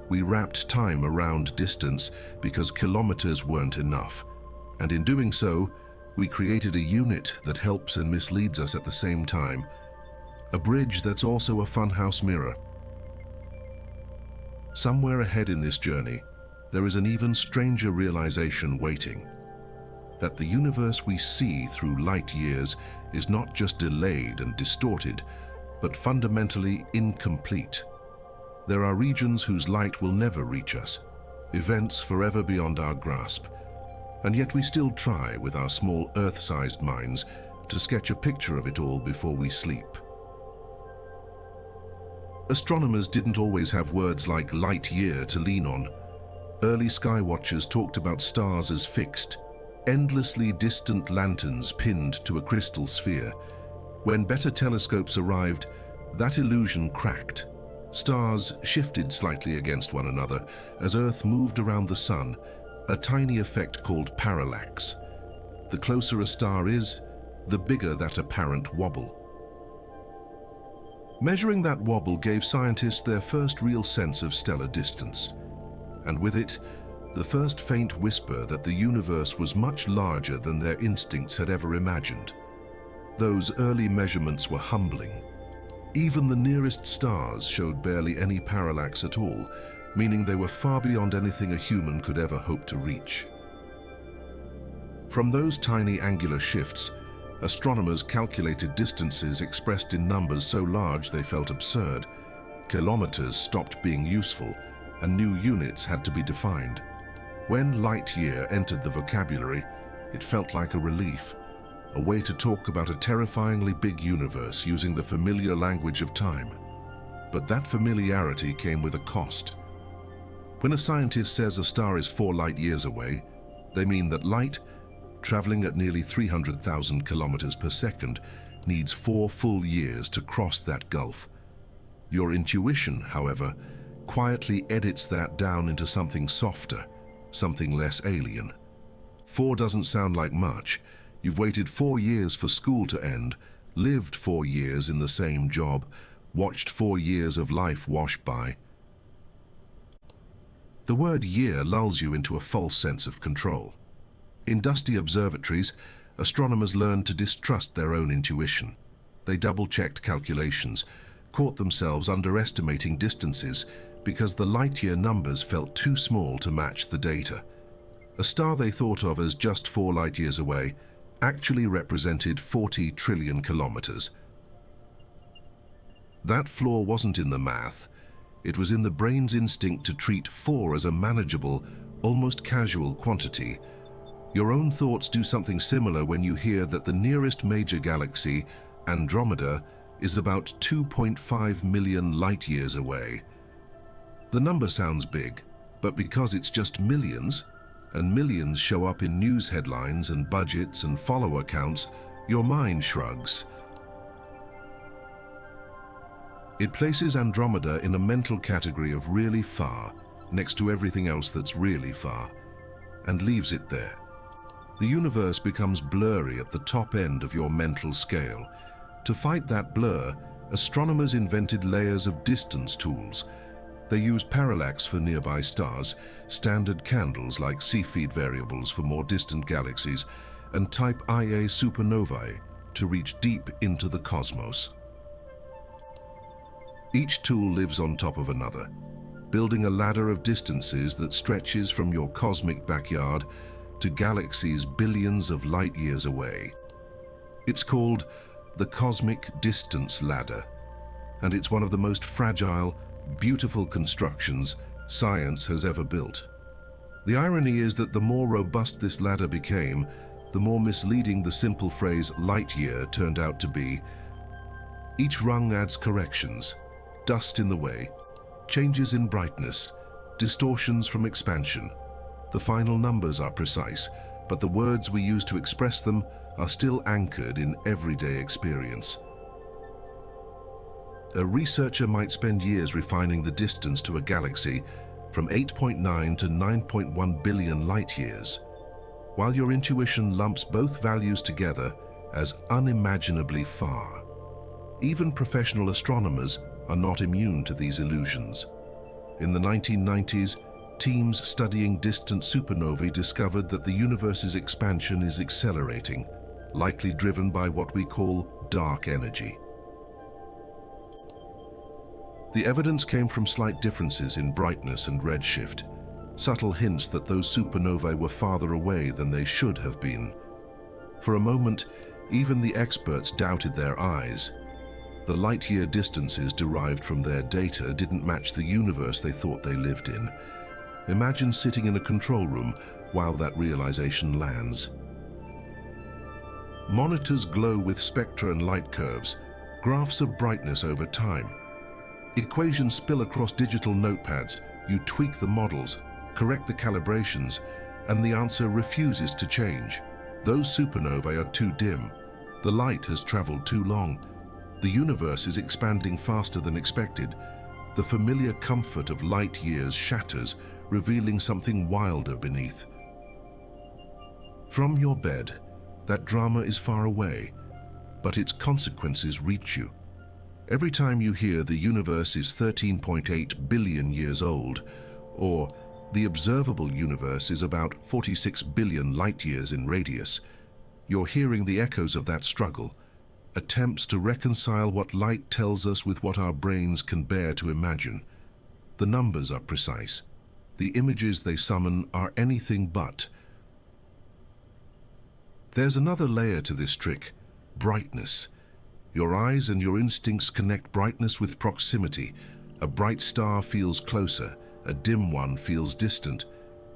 We wrapped time around distance because kilometers weren't enough, and in doing so, we created a unit that helps and misleads us at the same time, a bridge that's also a funhouse mirror. Somewhere ahead in this journey, there is an even stranger realization waiting, that the universe we see through light years is not just delayed and distorted, but fundamentally incomplete. There are regions whose light will never reach us, events forever beyond our grasp, and yet we still try with our small Earth-sized minds to sketch a picture of it all before we sleep. Astronomers didn't always have words like light year to lean on. Early sky watchers talked about stars as fixed, endlessly distant lanterns pinned to a crystal sphere. When better telescopes arrived, that illusion cracked. Stars shifted slightly against one another as Earth moved around the Sun, a tiny effect called parallax. The closer a star is, the bigger that apparent wobble. Measuring that wobble gave scientists their first real sense of stellar distance, and with it, the first faint whisper that the universe was much larger than their instincts had ever imagined. Those early measurements were humbling. Even the nearest stars showed barely any parallax at all, meaning they were far beyond anything a human could ever hope to reach. From those tiny angular shifts, astronomers calculated distances expressed in numbers so large they felt absurd. Kilometers stopped being useful, and new units had to be defined. When light year entered the vocabulary, it felt like a relief, a way to talk about a terrifyingly big universe using the familiar language of time. But that familiarity came with a cost. When a scientist says a star is 4 light years away, they mean that light, traveling at nearly 300,000 kilometers per second, needs 4 full years to cross that gulf. Your intuition, however, quietly edits that down into something softer, something less alien. 4 doesn't sound like much. You've waited 4 years for school to end, lived 4 years in the same job, watched 4 years of life wash by. The word year lulls you into a false sense of control. In dusty observatories, astronomers learned to distrust their own intuition. They double-checked calculations, caught themselves underestimating distances because the light-year numbers felt too small to match the data. A star they thought of as just 4 light years away actually represented 40 trillion kilometers. That flaw wasn't in the math. It was in the brain's instinct to treat 4 as a manageable, almost casual quantity. Your own thoughts do something similar when you hear that the nearest major galaxy, Andromeda, is about 2.5 million light years away. The number sounds big, but because it's just millions, and millions show up in news headlines and budgets and follower counts, your mind shrugs. It places Andromeda in a mental category of really far, next to everything else that's really far, and leaves it there. The universe becomes blurry at the top end of your mental scale. To fight that blur, astronomers invented layers of distance tools. They use parallax for nearby stars, standard candles like Cepheid variables for more distant galaxies, and type Ia supernovae to reach deep into the cosmos. Each tool lives on top of another, building a ladder of distances that stretches from your cosmic backyard to galaxies billions of light years away. It's called the Cosmic Distance Ladder, and it's one of the most fragile, beautiful constructions science has ever built. The irony is that the more robust this ladder became, the more misleading the simple phrase light year turned out to be. Each rung adds corrections, dust in the way, changes in brightness, distortions from expansion. The final numbers are precise, but the words we use to express them are still anchored in everyday experience. A researcher might spend years refining the distance to a galaxy from 8.9 to 9.1 billion light years, while your intuition lumps both values together as unimaginably far. Even professional astronomers are not immune to these illusions. In the 1990s, teams studying distant supernovae discovered that the universe's expansion is accelerating, likely driven by what we call dark energy. The evidence came from slight differences in brightness and redshift, subtle hints that those supernovae were farther away than they should have been. For a moment, even the experts doubted their eyes. The light-year distances derived from their data didn't match the universe they thought they lived in. Imagine sitting in a control room while that realization lands. Monitors glow with spectra and light curves, graphs of brightness over time. Equations spill across digital notepads. You tweak the models, correct the calibrations, and the answer refuses to change. Those supernovae are too dim. The light has traveled too long. The universe is expanding faster than expected. The familiar comfort of light years shatters, revealing something wilder beneath. From your bed, that drama is far away, but its consequences reach you. Every time you hear the universe is 13.8 billion years old, or the observable universe is about 46 billion light years in radius, you're hearing the echoes of that struggle, attempts to reconcile what light tells us with what our brains can bear to imagine. The numbers are precise. The images they summon are anything but. There's another layer to this trick: brightness. Your eyes and your instincts connect brightness with proximity. A bright star feels closer, a dim one feels distant.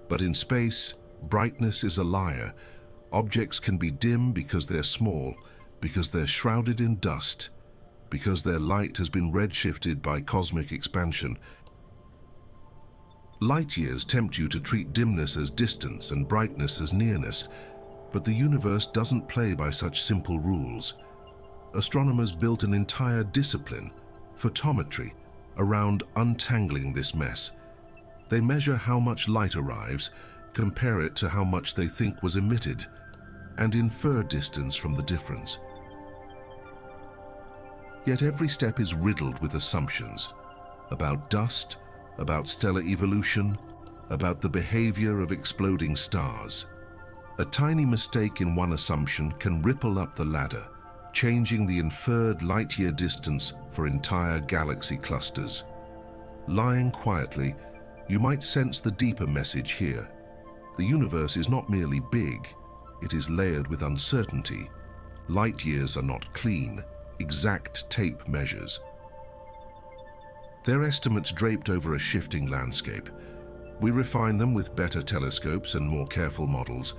But in space, brightness is a liar. Objects can be dim because they're small, because they're shrouded in dust, because their light has been redshifted by cosmic expansion. Light years tempt you to treat dimness as distance and brightness as nearness, but the universe doesn't play by such simple rules. Astronomers built an entire discipline, photometry, around untangling this mess. They measure how much light arrives, compare it to how much they think was emitted, and infer distance from the difference. Yet every step is riddled with assumptions about dust, about stellar evolution, about the behavior of exploding stars. A tiny mistake in one assumption can ripple up the ladder, changing the inferred light-year distance for entire galaxy clusters. Lying quietly, you might sense the deeper message here. The universe is not merely big, it is layered with uncertainty. Light years are not clean, exact tape measures. They're estimates draped over a shifting landscape. We refine them with better telescopes and more careful models,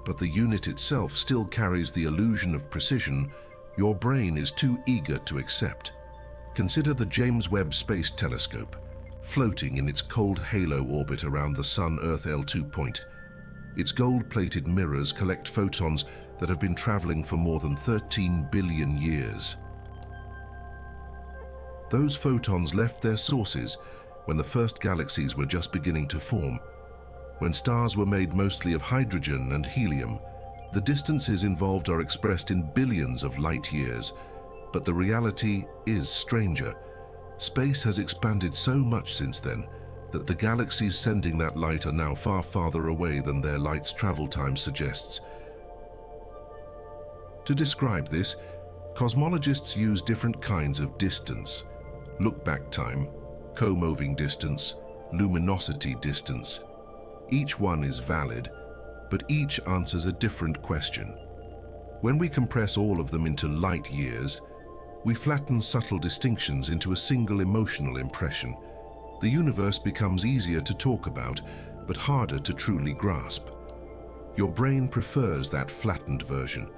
but the unit itself still carries the illusion of precision your brain is too eager to accept. Consider the James Webb Space Telescope, floating in its cold halo orbit around the Sun-Earth L2 point. Its gold-plated mirrors collect photons that have been traveling for more than 13 billion years. Those photons left their sources when the first galaxies were just beginning to form. When stars were made mostly of hydrogen and helium, the distances involved are expressed in billions of light years, but the reality is stranger. Space has expanded so much since then that the galaxies sending that light are now far farther away than their light's travel time suggests. To describe this, cosmologists use different kinds of distance: look-back time, co-moving distance, luminosity distance. Each one is valid, but each answers a different question. When we compress all of them into light years, we flatten subtle distinctions into a single emotional impression. The universe becomes easier to talk about, but harder to truly grasp. Your brain prefers that flattened version.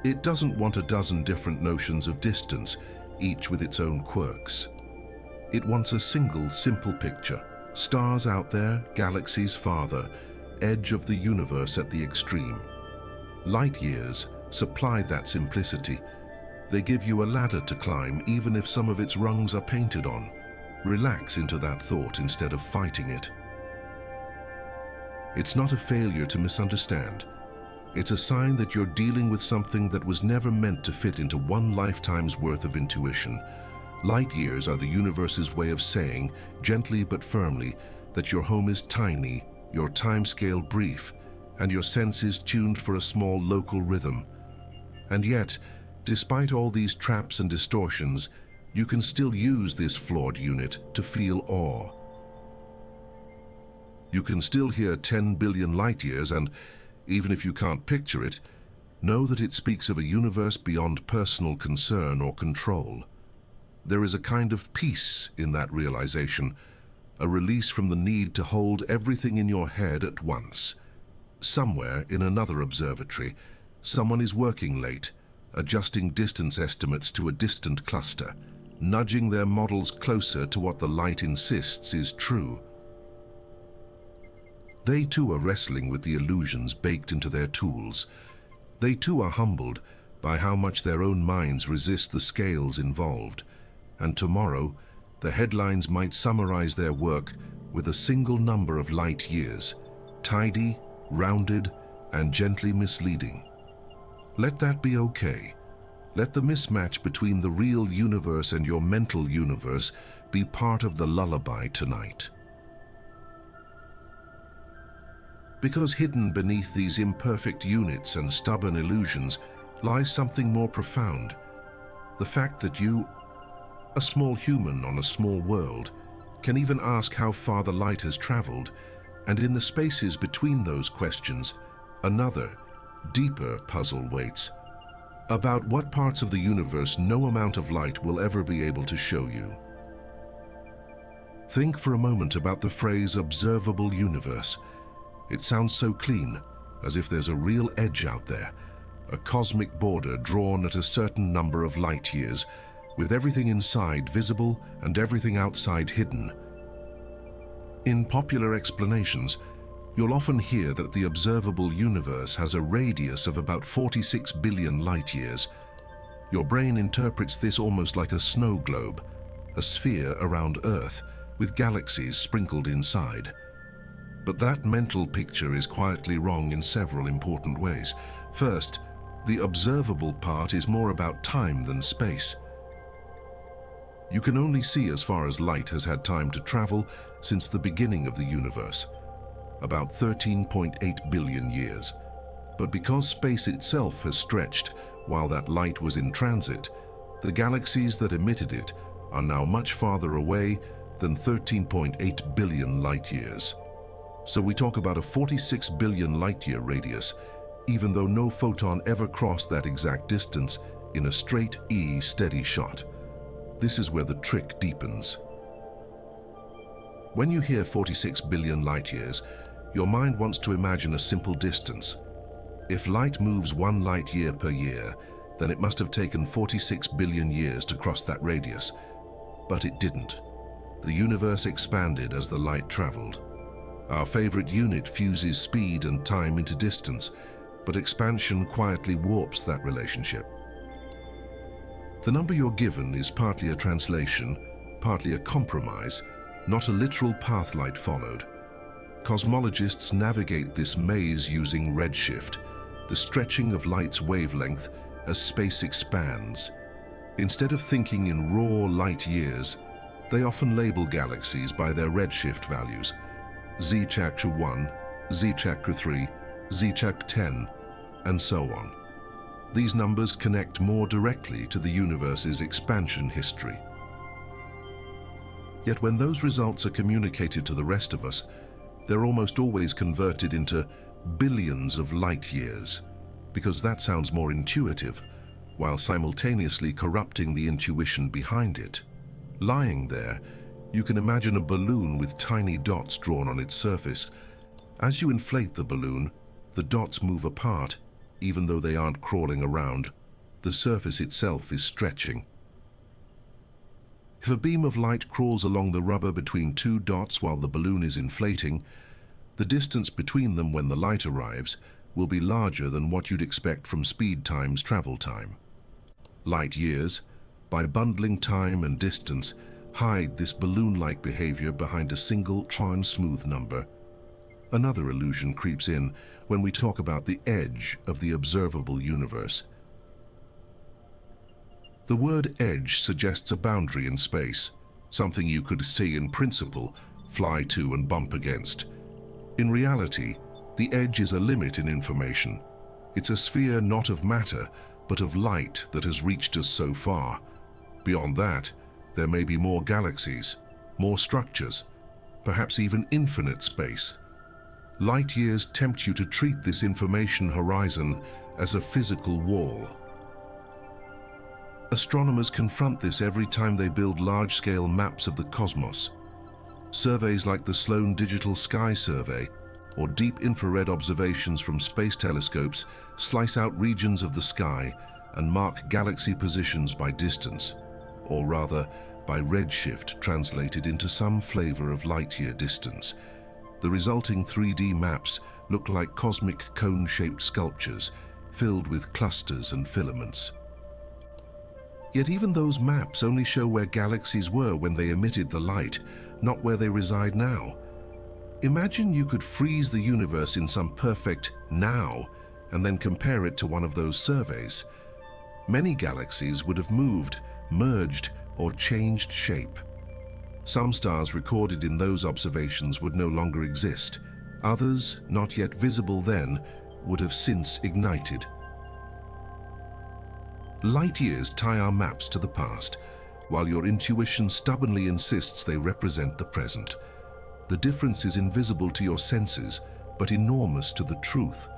It doesn't want a dozen different notions of distance, each with its own quirks. It wants a single, simple picture. Stars out there, galaxies farther, edge of the universe at the extreme. Light years supply that simplicity. They give you a ladder to climb even if some of its rungs are painted on. Relax into that thought instead of fighting it. It's not a failure to misunderstand. It's a sign that you're dealing with something that was never meant to fit into one lifetime's worth of intuition. Light years are the universe's way of saying, gently but firmly, that your home is tiny, your timescale brief, and your senses tuned for a small local rhythm. And yet, despite all these traps and distortions, you can still use this flawed unit to feel awe. You can still hear 10 billion light years and, even if you can't picture it, know that it speaks of a universe beyond personal concern or control. There is a kind of peace in that realization, a release from the need to hold everything in your head at once. Somewhere in another observatory, someone is working late, adjusting distance estimates to a distant cluster, nudging their models closer to what the light insists is true. They too are wrestling with the illusions baked into their tools. They too are humbled by how much their own minds resist the scales involved. And tomorrow, the headlines might summarize their work with a single number of light years, tidy, rounded, and gently misleading. Let that be okay. Let the mismatch between the real universe and your mental universe be part of the lullaby tonight. Because hidden beneath these imperfect units and stubborn illusions lies something more profound. The fact that you, a small human on a small world, can even ask how far the light has traveled, and in the spaces between those questions, another, deeper puzzle waits, about what parts of the universe no amount of light will ever be able to show you. Think for a moment about the phrase observable universe. It sounds so clean, as if there's a real edge out there, a cosmic border drawn at a certain number of light years, with everything inside visible and everything outside hidden. In popular explanations, you'll often hear that the observable universe has a radius of about 46 billion light years. Your brain interprets this almost like a snow globe, a sphere around Earth, with galaxies sprinkled inside. But that mental picture is quietly wrong in several important ways. First, the observable part is more about time than space. You can only see as far as light has had time to travel since the beginning of the universe, about 13.8 billion years. But because space itself has stretched while that light was in transit, the galaxies that emitted it are now much farther away than 13.8 billion light years. So we talk about a 46 billion light-year radius, even though no photon ever crossed that exact distance in a straight E steady shot. This is where the trick deepens. When you hear 46 billion light-years, your mind wants to imagine a simple distance. If light moves 1 light-year per year, then it must have taken 46 billion years to cross that radius. But it didn't. The universe expanded as the light traveled. Our favorite unit fuses speed and time into distance, but expansion quietly warps that relationship. The number you're given is partly a translation, partly a compromise, not a literal path light followed. Cosmologists navigate this maze using redshift, the stretching of light's wavelength as space expands. Instead of thinking in raw light years, they often label galaxies by their redshift values: Z Chakra 1, Z Chakra 3, Z Chakra 10, and so on. These numbers connect more directly to the universe's expansion history. Yet when those results are communicated to the rest of us, they're almost always converted into billions of light years, because that sounds more intuitive, while simultaneously corrupting the intuition behind it. Lying there, you can imagine a balloon with tiny dots drawn on its surface. As you inflate the balloon, the dots move apart, even though they aren't crawling around. The surface itself is stretching. If a beam of light crawls along the rubber between two dots while the balloon is inflating, the distance between them when the light arrives will be larger than what you'd expect from speed times travel time. Light years, by bundling time and distance, hide this balloon-like behavior behind a single smooth number. Another illusion creeps in when we talk about the edge of the observable universe. The word edge suggests a boundary in space, something you could see in principle, fly to and bump against. In reality, the edge is a limit in information. It's a sphere not of matter, but of light that has reached us so far. Beyond that, there may be more galaxies, more structures, perhaps even infinite space. Light years tempt you to treat this information horizon as a physical wall. Astronomers confront this every time they build large-scale maps of the cosmos. Surveys like the Sloan Digital Sky Survey or deep infrared observations from space telescopes slice out regions of the sky and mark galaxy positions by distance, or rather by redshift translated into some flavor of light-year distance. The resulting 3D maps look like cosmic cone-shaped sculptures filled with clusters and filaments. Yet even those maps only show where galaxies were when they emitted the light, not where they reside now. Imagine you could freeze the universe in some perfect now and then compare it to one of those surveys. Many galaxies would have moved, merged, or changed shape. Some stars recorded in those observations would no longer exist. Others, not yet visible then, would have since ignited. Light years tie our maps to the past, while your intuition stubbornly insists they represent the present. The difference is invisible to your senses, but enormous to the truth.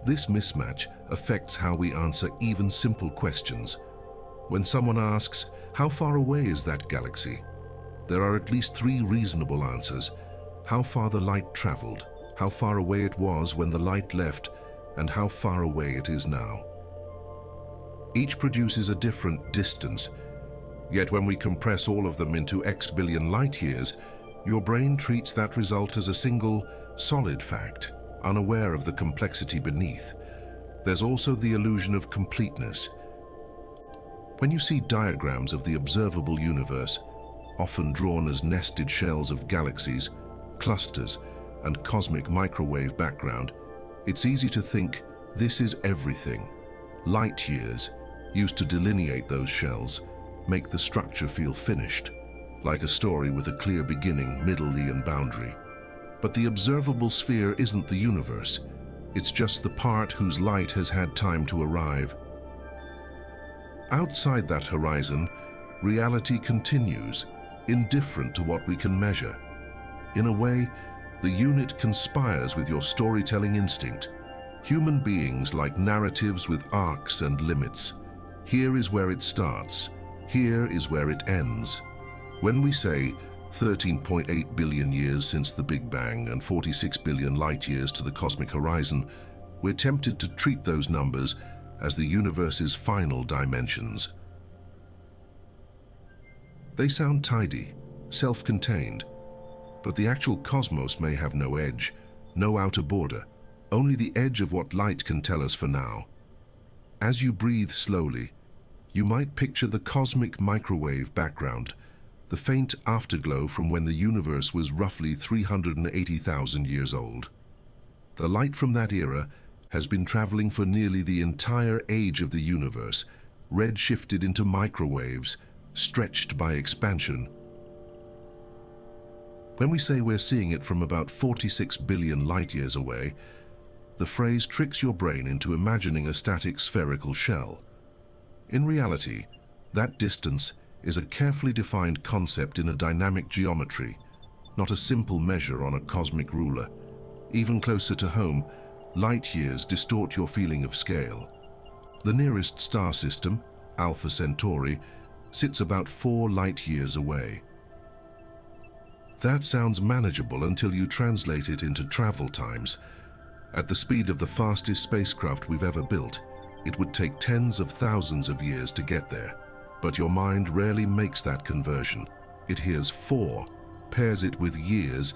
This mismatch affects how we answer even simple questions. When someone asks, "How far away is that galaxy?" there are at least three reasonable answers: how far the light traveled, how far away it was when the light left, and how far away it is now. Each produces a different distance, yet when we compress all of them into X billion light years, your brain treats that result as a single, solid fact, unaware of the complexity beneath. There's also the illusion of completeness. When you see diagrams of the observable universe, often drawn as nested shells of galaxies, clusters, and cosmic microwave background, it's easy to think this is everything. Light years, used to delineate those shells, make the structure feel finished, like a story with a clear beginning, middle, and boundary. But the observable sphere isn't the universe. It's just the part whose light has had time to arrive. Outside that horizon, reality continues, indifferent to what we can measure. In a way, the unit conspires with your storytelling instinct. Human beings like narratives with arcs and limits. Here is where it starts. Here is where it ends. When we say 13.8 billion years since the Big Bang and 46 billion light years to the cosmic horizon, we're tempted to treat those numbers as the universe's final dimensions. They sound tidy, self-contained, But the actual cosmos may have no edge, no outer border, only the edge of what light can tell us for now. As you breathe slowly, you might picture the cosmic microwave background, the faint afterglow from when the universe was roughly 380,000 years old. The light from that era has been traveling for nearly the entire age of the universe, red-shifted into microwaves, stretched by expansion. When we say we're seeing it from about 46 billion light-years away, the phrase tricks your brain into imagining a static spherical shell. In reality, that distance is a carefully defined concept in a dynamic geometry, not a simple measure on a cosmic ruler. Even closer to home, light years distort your feeling of scale. The nearest star system, Alpha Centauri, sits about 4 light years away. That sounds manageable until you translate it into travel times. At the speed of the fastest spacecraft we've ever built, it would take tens of thousands of years to get there. But your mind rarely makes that conversion. It hears 4, pairs it with years,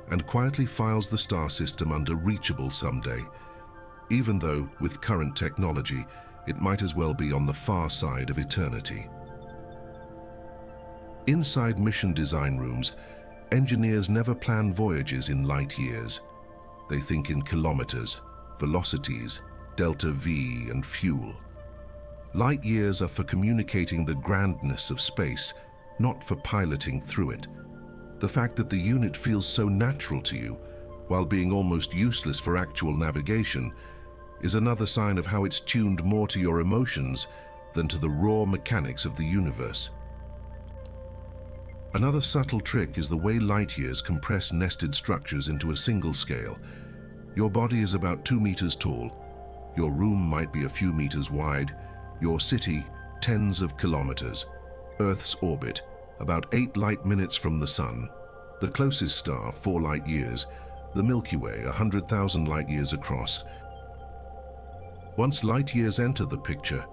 and quietly files the star system under reachable someday, even though, with current technology, it might as well be on the far side of eternity. Inside mission design rooms, engineers never plan voyages in light years. They think in kilometers, velocities, delta V, and fuel. Light years are for communicating the grandness of space, not for piloting through it. The fact that the unit feels so natural to you, while being almost useless for actual navigation, is another sign of how it's tuned more to your emotions than to the raw mechanics of the universe. Another subtle trick is the way light years compress nested structures into a single scale. Your body is about 2 meters tall, your room might be a few meters wide, your city tens of kilometers, Earth's orbit about 8 light minutes from the Sun, the closest star 4 light years, the Milky Way 100,000 light years across. Once light years enter the picture,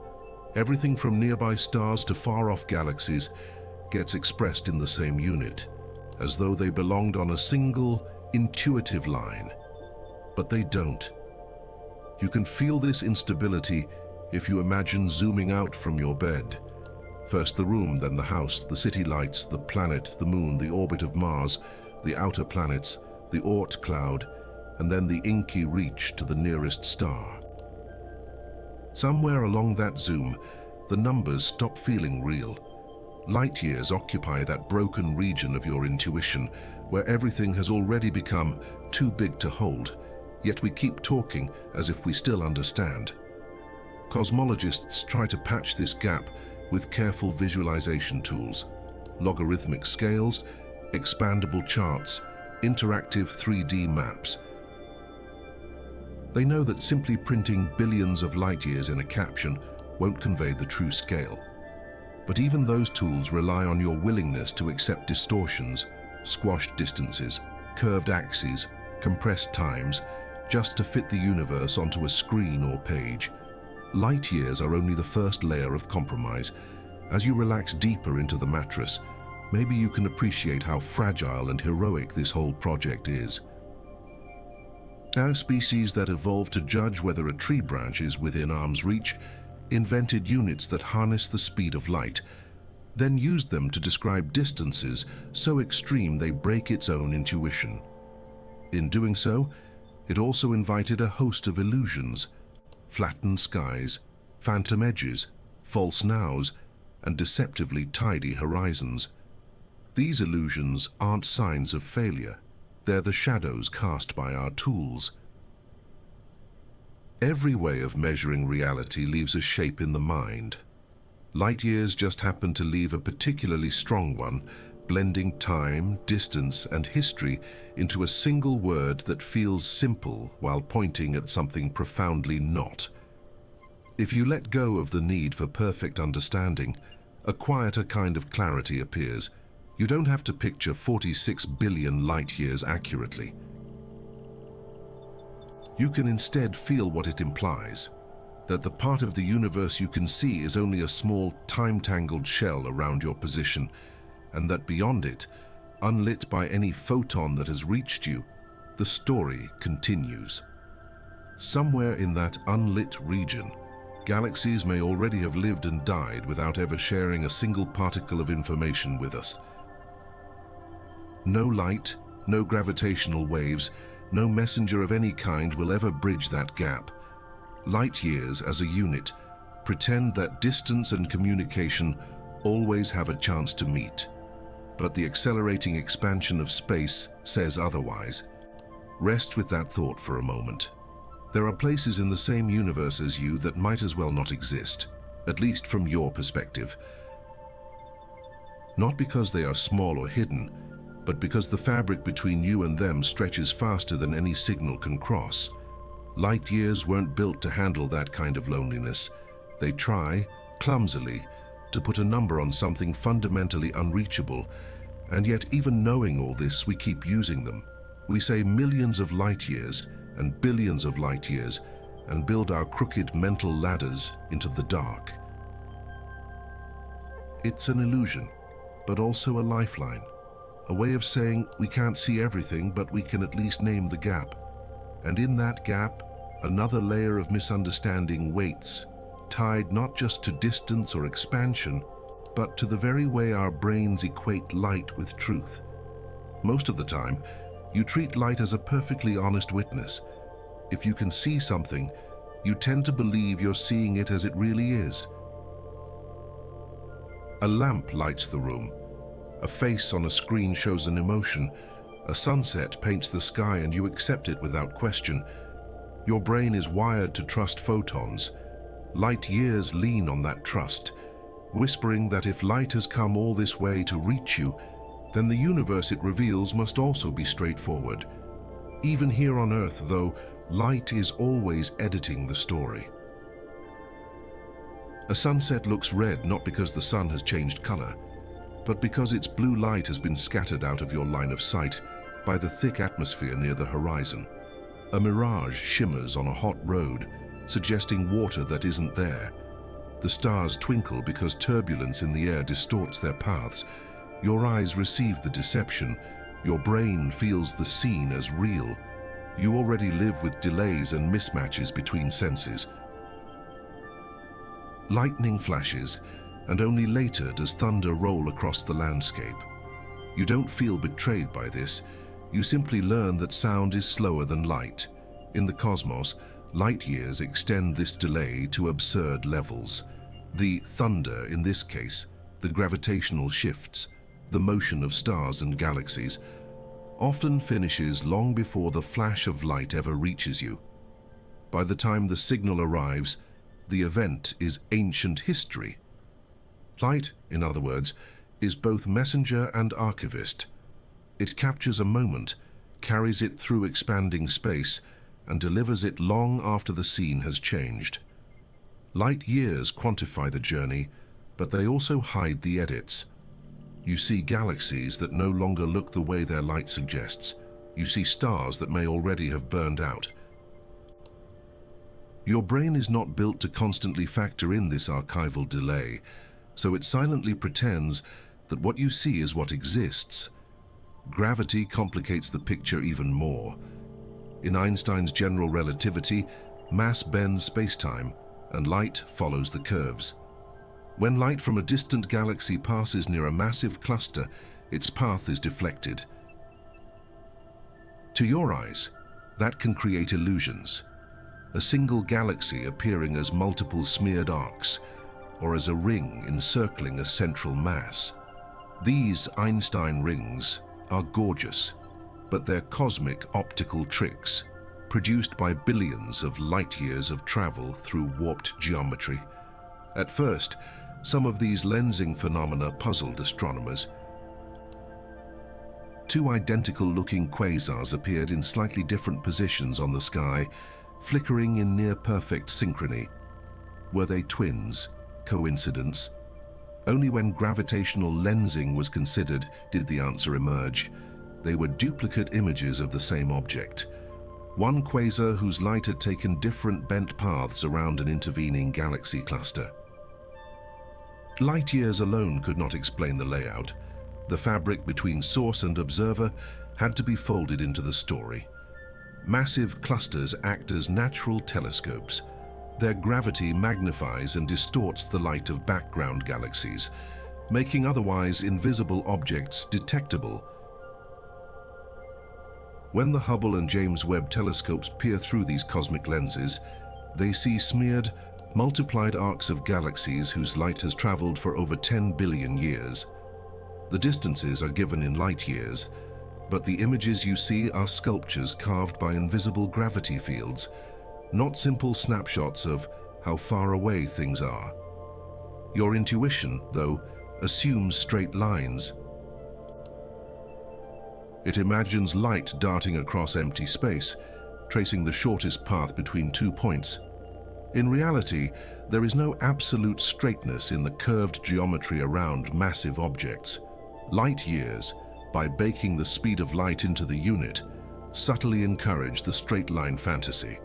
everything from nearby stars to far-off galaxies gets expressed in the same unit, as though they belonged on a single, intuitive line. But they don't. You can feel this instability if you imagine zooming out from your bed. First the room, then the house, the city lights, the planet, the moon, the orbit of Mars, the outer planets, the Oort cloud, and then the inky reach to the nearest star. Somewhere along that zoom, the numbers stop feeling real. Light years occupy that broken region of your intuition, where everything has already become too big to hold, yet we keep talking as if we still understand. Cosmologists try to patch this gap with careful visualization tools, logarithmic scales, expandable charts, interactive 3D maps. They know that simply printing billions of light years in a caption won't convey the true scale. But even those tools rely on your willingness to accept distortions, squashed distances, curved axes, compressed times, just to fit the universe onto a screen or page. Light years are only the first layer of compromise. As you relax deeper into the mattress, maybe you can appreciate how fragile and heroic this whole project is. Our species that evolved to judge whether a tree branch is within arm's reach invented units that harness the speed of light, then used them to describe distances so extreme they break its own intuition. In doing so, it also invited a host of illusions: flattened skies, phantom edges, false nows, and deceptively tidy horizons. These illusions aren't signs of failure. They're the shadows cast by our tools. Every way of measuring reality leaves a shape in the mind. Light years just happen to leave a particularly strong one, blending time, distance, and history into a single word that feels simple while pointing at something profoundly not. If you let go of the need for perfect understanding, a quieter kind of clarity appears. You don't have to picture 46 billion light years accurately. You can instead feel what it implies, that the part of the universe you can see is only a small, time-tangled shell around your position, and that beyond it, unlit by any photon that has reached you, the story continues. Somewhere in that unlit region, galaxies may already have lived and died without ever sharing a single particle of information with us. No light, no gravitational waves, no messenger of any kind will ever bridge that gap. Light years as a unit pretend that distance and communication always have a chance to meet. But the accelerating expansion of space says otherwise. Rest with that thought for a moment. There are places in the same universe as you that might as well not exist, at least from your perspective. Not because they are small or hidden, but because the fabric between you and them stretches faster than any signal can cross. Light years weren't built to handle that kind of loneliness. They try, clumsily, to put a number on something fundamentally unreachable, and yet even knowing all this, we keep using them. We say millions of light years and billions of light years and build our crooked mental ladders into the dark. It's an illusion, but also a lifeline, a way of saying we can't see everything, but we can at least name the gap. And in that gap, another layer of misunderstanding waits, tied not just to distance or expansion, but to the very way our brains equate light with truth. Most of the time, you treat light as a perfectly honest witness. If you can see something, you tend to believe you're seeing it as it really is. A lamp lights the room. A face on a screen shows an emotion. A sunset paints the sky and you accept it without question. Your brain is wired to trust photons. Light years lean on that trust, whispering that if light has come all this way to reach you, then the universe it reveals must also be straightforward. Even here on Earth, though, light is always editing the story. A sunset looks red not because the sun has changed color, but because its blue light has been scattered out of your line of sight by the thick atmosphere near the horizon. A mirage shimmers on a hot road, suggesting water that isn't there. The stars twinkle because turbulence in the air distorts their paths. Your eyes receive the deception. Your brain feels the scene as real. You already live with delays and mismatches between senses. Lightning flashes, and only later does thunder roll across the landscape. You don't feel betrayed by this. You simply learn that sound is slower than light. In the cosmos, light years extend this delay to absurd levels. The thunder, in this case, the gravitational shifts, the motion of stars and galaxies, often finishes long before the flash of light ever reaches you. By the time the signal arrives, the event is ancient history. Light, in other words, is both messenger and archivist. It captures a moment, carries it through expanding space, and delivers it long after the scene has changed. Light years quantify the journey, but they also hide the edits. You see galaxies that no longer look the way their light suggests. You see stars that may already have burned out. Your brain is not built to constantly factor in this archival delay, so it silently pretends that what you see is what exists. Gravity complicates the picture even more. In Einstein's general relativity, mass bends spacetime, and light follows the curves. When light from a distant galaxy passes near a massive cluster, its path is deflected. To your eyes, that can create illusions. A single galaxy appearing as multiple smeared arcs, or as a ring encircling a central mass. These Einstein rings are gorgeous, but they're cosmic optical tricks, produced by billions of light years of travel through warped geometry. At first, some of these lensing phenomena puzzled astronomers. Two identical-looking quasars appeared in slightly different positions on the sky, flickering in near-perfect synchrony. Were they twins? Coincidence? Only when gravitational lensing was considered did the answer emerge. They were duplicate images of the same object. One quasar whose light had taken different bent paths around an intervening galaxy cluster. Light years alone could not explain the layout. The fabric between source and observer had to be folded into the story. Massive clusters act as natural telescopes. Their gravity magnifies and distorts the light of background galaxies, making otherwise invisible objects detectable. When the Hubble and James Webb telescopes peer through these cosmic lenses, they see smeared, multiplied arcs of galaxies whose light has traveled for over 10 billion years. The distances are given in light years, but the images you see are sculptures carved by invisible gravity fields, not simple snapshots of how far away things are. Your intuition, though, assumes straight lines. It imagines light darting across empty space, tracing the shortest path between 2 points. In reality, there is no absolute straightness in the curved geometry around massive objects. Light years, by baking the speed of light into the unit, subtly encourage the straight-line fantasy.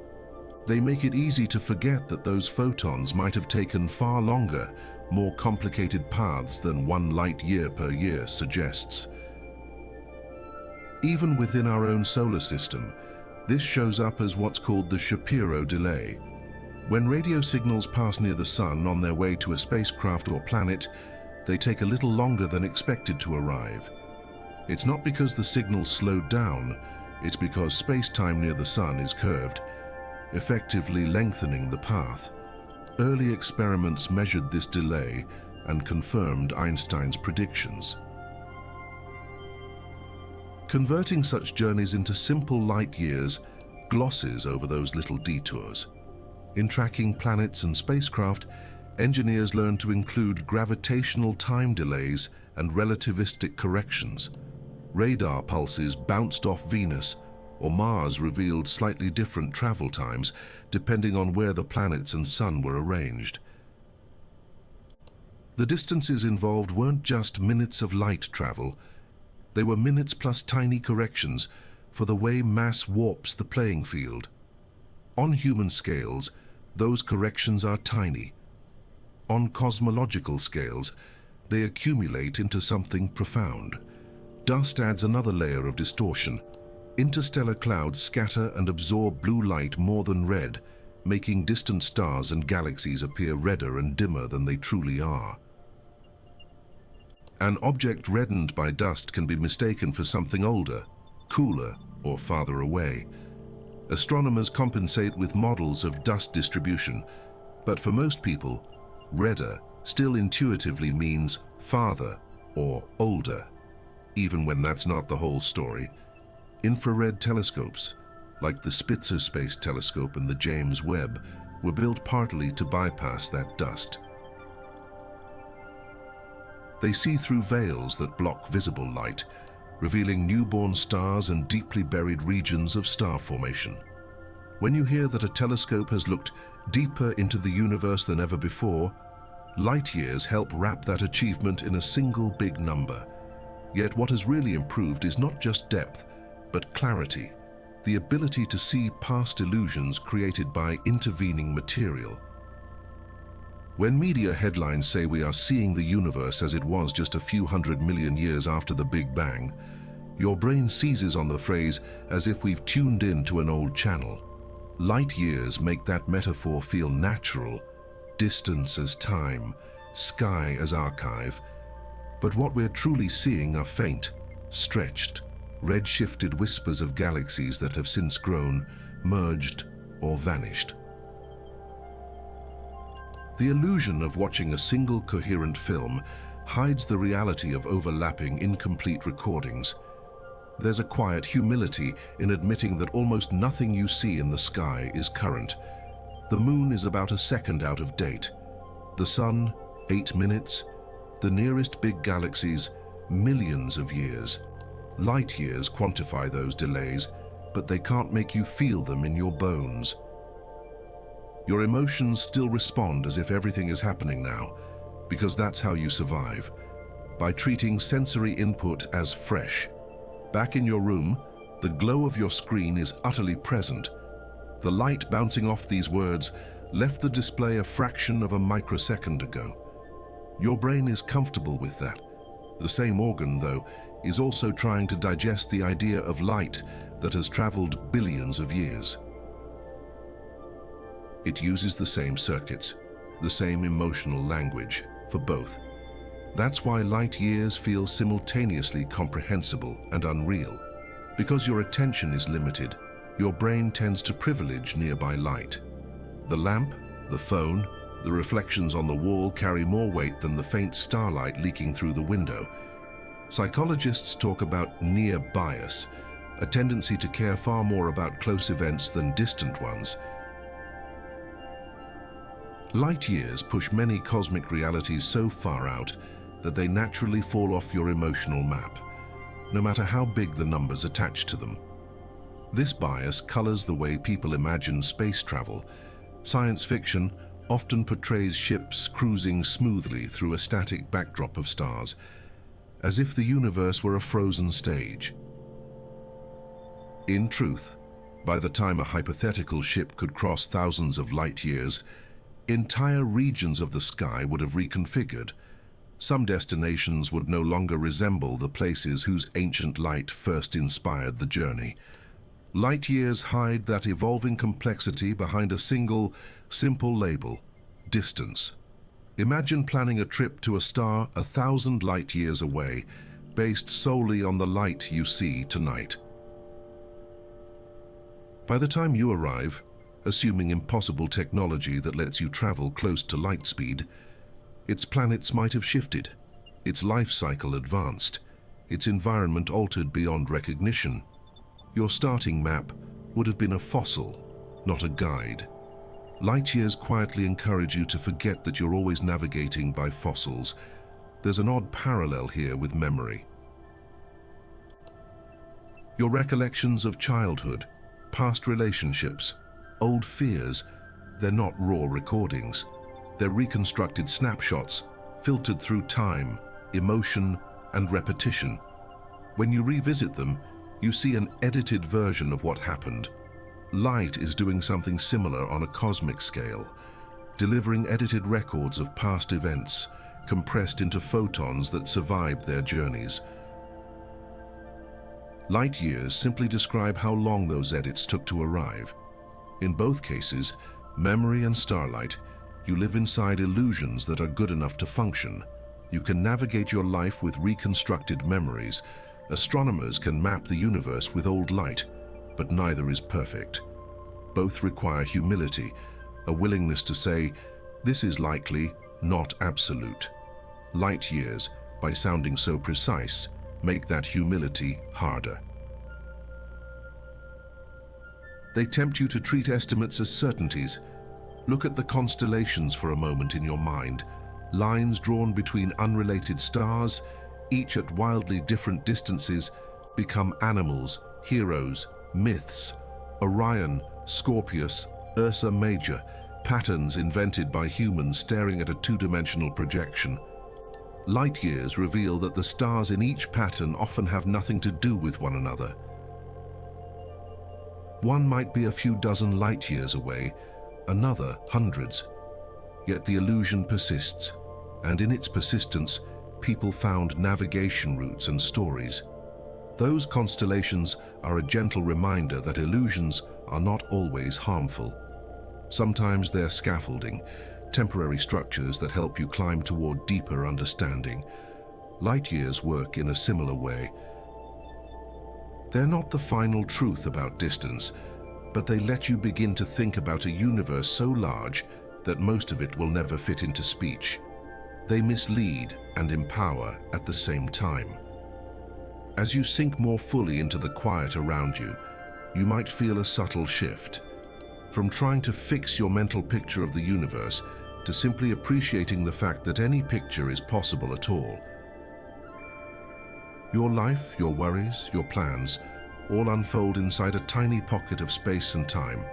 They make it easy to forget that those photons might have taken far longer, more complicated paths than 1 light year per year suggests. Even within our own solar system, this shows up as what's called the Shapiro delay. When radio signals pass near the Sun on their way to a spacecraft or planet, they take a little longer than expected to arrive. It's not because the signal slowed down, it's because space-time near the Sun is curved, effectively lengthening the path. Early experiments measured this delay and confirmed Einstein's predictions. Converting such journeys into simple light years glosses over those little detours. In tracking planets and spacecraft, engineers learn to include gravitational time delays and relativistic corrections. Radar pulses bounced off Venus or Mars revealed slightly different travel times depending on where the planets and Sun were arranged. The distances involved weren't just minutes of light travel, they were minutes plus tiny corrections for the way mass warps the playing field. On human scales, those corrections are tiny. On cosmological scales, they accumulate into something profound. Dust adds another layer of distortion. Interstellar clouds scatter and absorb blue light more than red, making distant stars and galaxies appear redder and dimmer than they truly are. An object reddened by dust can be mistaken for something older, cooler, or farther away. Astronomers compensate with models of dust distribution, but for most people, redder still intuitively means farther or older, even when that's not the whole story. Infrared telescopes, like the Spitzer Space Telescope and the James Webb, were built partly to bypass that dust. They see through veils that block visible light, revealing newborn stars and deeply buried regions of star formation. When you hear that a telescope has looked deeper into the universe than ever before, light years help wrap that achievement in a single big number. Yet what has really improved is not just depth, but clarity, the ability to see past illusions created by intervening material. When media headlines say we are seeing the universe as it was just a few 100 million years after the Big Bang, your brain seizes on the phrase as if we've tuned in to an old channel. Light years make that metaphor feel natural, distance as time, sky as archive. But what we're truly seeing are faint, stretched, red-shifted whispers of galaxies that have since grown, merged, or vanished. The illusion of watching a single coherent film hides the reality of overlapping, incomplete recordings. There's a quiet humility in admitting that almost nothing you see in the sky is current. The moon is about a second out of date. The sun, 8 minutes. The nearest big galaxies, millions of years. Light years quantify those delays, but they can't make you feel them in your bones. Your emotions still respond as if everything is happening now, because that's how you survive, by treating sensory input as fresh. Back in your room, the glow of your screen is utterly present. The light bouncing off these words left the display a fraction of a microsecond ago. Your brain is comfortable with that. The same organ, though, is also trying to digest the idea of light that has traveled billions of years. It uses the same circuits, the same emotional language for both. That's why light years feel simultaneously comprehensible and unreal. Because your attention is limited, your brain tends to privilege nearby light. The lamp, the phone, the reflections on the wall carry more weight than the faint starlight leaking through the window. Psychologists talk about near bias, a tendency to care far more about close events than distant ones. Light years push many cosmic realities so far out that they naturally fall off your emotional map, no matter how big the numbers attached to them. This bias colors the way people imagine space travel. Science fiction often portrays ships cruising smoothly through a static backdrop of stars, as if the universe were a frozen stage. In truth, by the time a hypothetical ship could cross thousands of light years, entire regions of the sky would have reconfigured. Some destinations would no longer resemble the places whose ancient light first inspired the journey. Light years hide that evolving complexity behind a single, simple label: distance. Imagine planning a trip to a star 1,000 light years away, based solely on the light you see tonight. By the time you arrive, assuming impossible technology that lets you travel close to light speed, its planets might have shifted, its life cycle advanced, its environment altered beyond recognition. Your starting map would have been a fossil, not a guide. Light years quietly encourage you to forget that you're always navigating by fossils. There's an odd parallel here with memory. Your recollections of childhood, past relationships, old fears, they're not raw recordings. They're reconstructed snapshots, filtered through time, emotion, and repetition. When you revisit them, you see an edited version of what happened. Light is doing something similar on a cosmic scale, delivering edited records of past events, compressed into photons that survived their journeys. Light years simply describe how long those edits took to arrive. In both cases, memory and starlight, you live inside illusions that are good enough to function. You can navigate your life with reconstructed memories. Astronomers can map the universe with old light, but neither is perfect. Both require humility, a willingness to say, this is likely, not absolute. Light years, by sounding so precise, make that humility harder. They tempt you to treat estimates as certainties. Look at the constellations for a moment in your mind. Lines drawn between unrelated stars, each at wildly different distances, become animals, heroes, myths. Orion, Scorpius, Ursa Major, patterns invented by humans staring at a two-dimensional projection. Light years reveal that the stars in each pattern often have nothing to do with one another. One might be a few dozen light years away, another hundreds. Yet the illusion persists, and in its persistence, people found navigation routes and stories. Those constellations are a gentle reminder that illusions are not always harmful. Sometimes they're scaffolding, temporary structures that help you climb toward deeper understanding. Light years work in a similar way. They're not the final truth about distance, but they let you begin to think about a universe so large that most of it will never fit into speech. They mislead and empower at the same time. As you sink more fully into the quiet around you, you might feel a subtle shift. From trying to fix your mental picture of the universe to simply appreciating the fact that any picture is possible at all. Your life, your worries, your plans, all unfold inside a tiny pocket of space and time.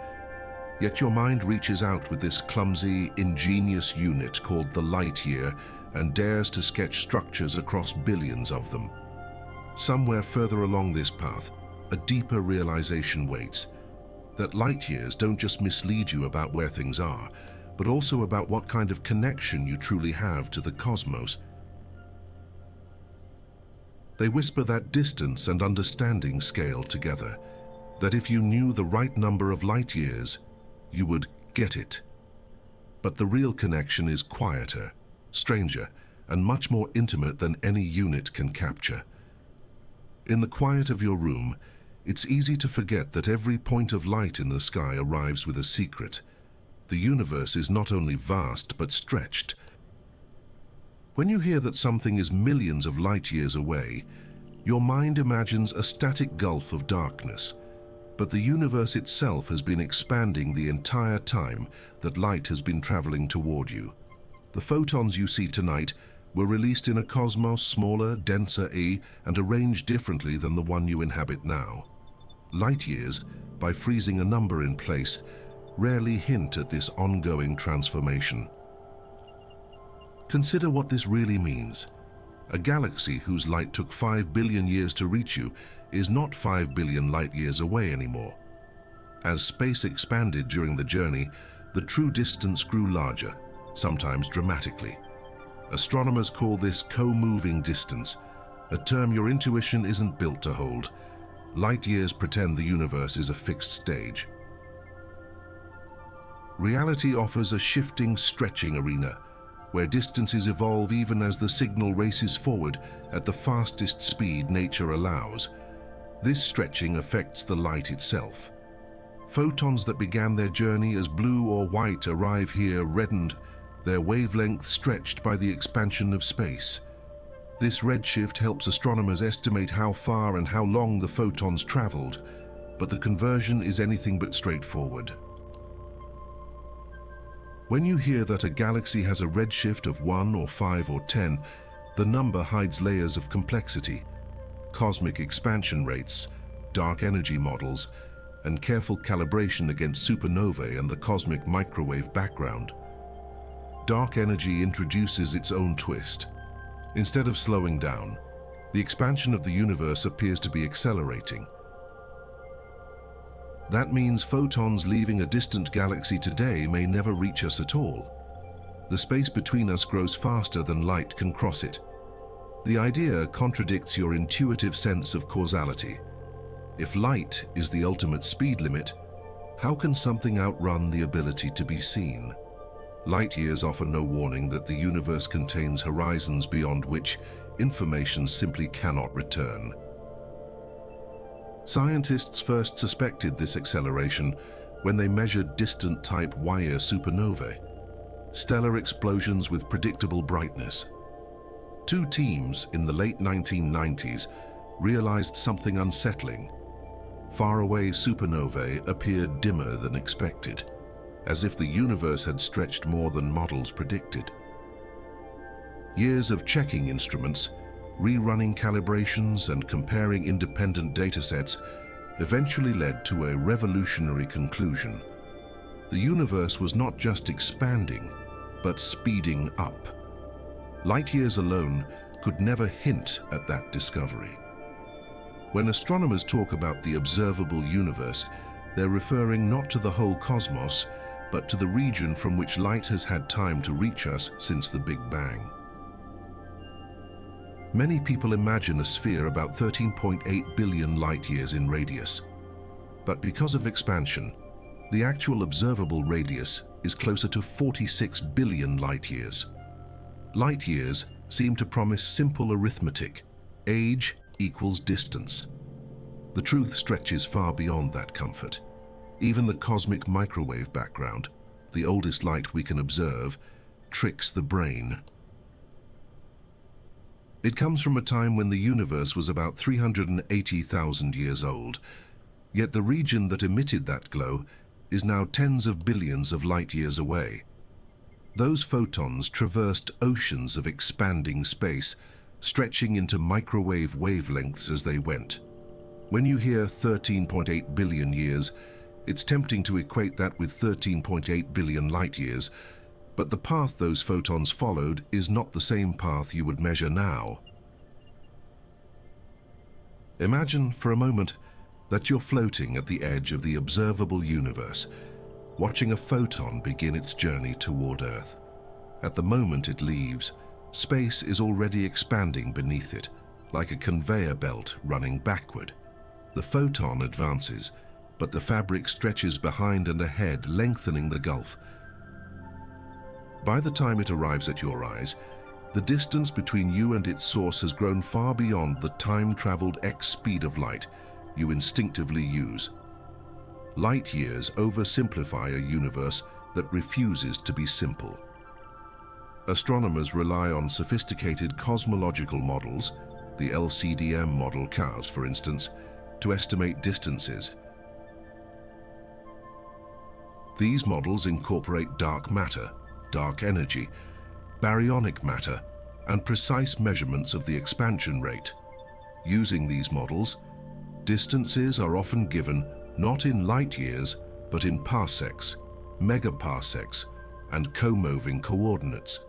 Yet your mind reaches out with this clumsy, ingenious unit called the light year and dares to sketch structures across billions of them. Somewhere further along this path, a deeper realization waits, that light years don't just mislead you about where things are, but also about what kind of connection you truly have to the cosmos. They whisper that distance and understanding scale together, that if you knew the right number of light years, you would get it. But the real connection is quieter, stranger, and much more intimate than any unit can capture. In the quiet of your room, it's easy to forget that every point of light in the sky arrives with a secret. The universe is not only vast, but stretched. When you hear that something is millions of light years away, your mind imagines a static gulf of darkness. But the universe itself has been expanding the entire time that light has been traveling toward you. The photons you see tonight were released in a cosmos smaller, denser, and arranged differently than the one you inhabit now. Light years, by freezing a number in place, rarely hint at this ongoing transformation. Consider what this really means. A galaxy whose light took 5 billion years to reach you is not 5 billion light years away anymore. As space expanded during the journey, the true distance grew larger, sometimes dramatically. Astronomers call this co-moving distance, a term your intuition isn't built to hold. Light years pretend the universe is a fixed stage. Reality offers a shifting, stretching arena, where distances evolve even as the signal races forward at the fastest speed nature allows. This stretching affects the light itself. Photons that began their journey as blue or white arrive here reddened, their wavelength stretched by the expansion of space. This redshift helps astronomers estimate how far and how long the photons traveled, but the conversion is anything but straightforward. When you hear that a galaxy has a redshift of 1 or 5 or 10, the number hides layers of complexity, cosmic expansion rates, dark energy models, and careful calibration against supernovae and the cosmic microwave background. Dark energy introduces its own twist. Instead of slowing down, the expansion of the universe appears to be accelerating. That means photons leaving a distant galaxy today may never reach us at all. The space between us grows faster than light can cross it. The idea contradicts your intuitive sense of causality. If light is the ultimate speed limit, how can something outrun the ability to be seen? Light years offer no warning that the universe contains horizons beyond which information simply cannot return. Scientists first suspected this acceleration when they measured distant type Ia supernovae, stellar explosions with predictable brightness. Two teams in the late 1990s realized something unsettling. Faraway supernovae appeared dimmer than expected, as if the universe had stretched more than models predicted. Years of checking instruments, rerunning calibrations, and comparing independent datasets eventually led to a revolutionary conclusion. The universe was not just expanding, but speeding up. Light years alone could never hint at that discovery. When astronomers talk about the observable universe, they're referring not to the whole cosmos, but to the region from which light has had time to reach us since the Big Bang. Many people imagine a sphere about 13.8 billion light-years in radius. But because of expansion, the actual observable radius is closer to 46 billion light-years. Light-years seem to promise simple arithmetic. Age equals distance. The truth stretches far beyond that comfort. Even the cosmic microwave background, the oldest light we can observe, tricks the brain. It comes from a time when the universe was about 380,000 years old, yet the region that emitted that glow is now tens of billions of light years away. Those photons traversed oceans of expanding space, stretching into microwave wavelengths as they went. When you hear 13.8 billion years, it's tempting to equate that with 13.8 billion light years, but the path those photons followed is not the same path you would measure now. Imagine for a moment that you're floating at the edge of the observable universe, watching a photon begin its journey toward Earth. At the moment it leaves, space is already expanding beneath it, like a conveyor belt running backward. The photon advances, but the fabric stretches behind and ahead, lengthening the gulf. By the time it arrives at your eyes, the distance between you and its source has grown far beyond the time-traveled X speed of light you instinctively use. Light years oversimplify a universe that refuses to be simple. Astronomers rely on sophisticated cosmological models, the LCDM model CARS for instance, to estimate distances. These models incorporate dark matter, dark energy, baryonic matter, and precise measurements of the expansion rate. Using these models, distances are often given not in light years, but in parsecs, megaparsecs, and co-moving coordinates.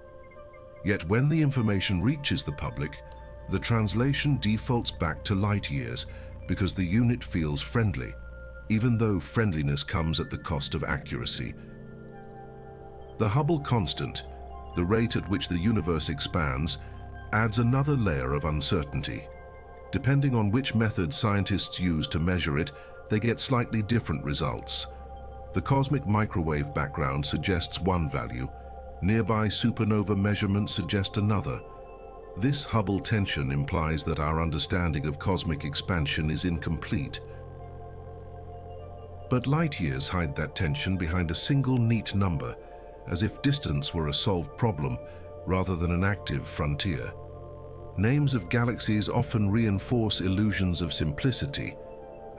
Yet when the information reaches the public, the translation defaults back to light years because the unit feels friendly, even though friendliness comes at the cost of accuracy. The Hubble constant, the rate at which the universe expands, adds another layer of uncertainty. Depending on which method scientists use to measure it, they get slightly different results. The cosmic microwave background suggests one value, nearby supernova measurements suggest another. This Hubble tension implies that our understanding of cosmic expansion is incomplete. But light years hide that tension behind a single neat number, as if distance were a solved problem rather than an active frontier. Names of galaxies often reinforce illusions of simplicity.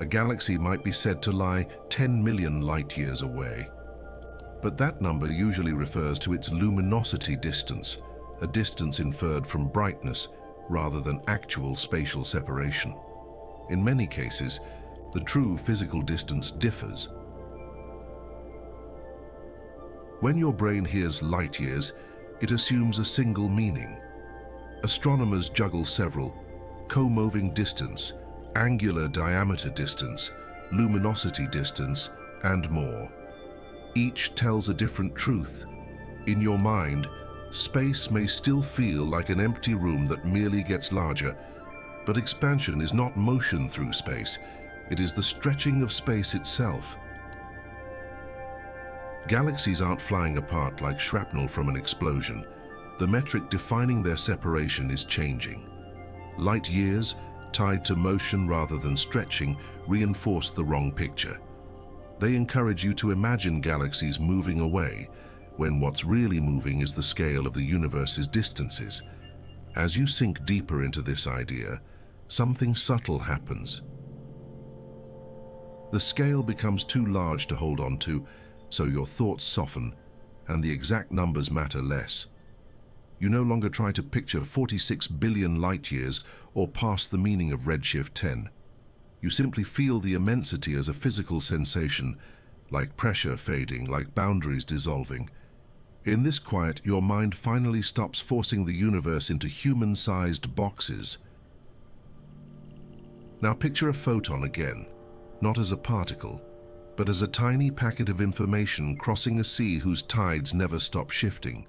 A galaxy might be said to lie 10 million light-years away. But that number usually refers to its luminosity distance, a distance inferred from brightness rather than actual spatial separation. In many cases, the true physical distance differs. When your brain hears light years, it assumes a single meaning. Astronomers juggle several: co-moving distance, angular diameter distance, luminosity distance, and more. Each tells a different truth. In your mind, space may still feel like an empty room that merely gets larger, but expansion is not motion through space, it is the stretching of space itself. Galaxies aren't flying apart like shrapnel from an explosion. The metric defining their separation is changing. Light years, tied to motion rather than stretching, reinforce the wrong picture. They encourage you to imagine galaxies moving away, when what's really moving is the scale of the universe's distances. As you sink deeper into this idea, something subtle happens. The scale becomes too large to hold on to, so your thoughts soften, and the exact numbers matter less. You no longer try to picture 46 billion light-years or parse the meaning of redshift 10. You simply feel the immensity as a physical sensation, like pressure fading, like boundaries dissolving. In this quiet, your mind finally stops forcing the universe into human-sized boxes. Now picture a photon again, not as a particle, but as a tiny packet of information crossing a sea whose tides never stop shifting.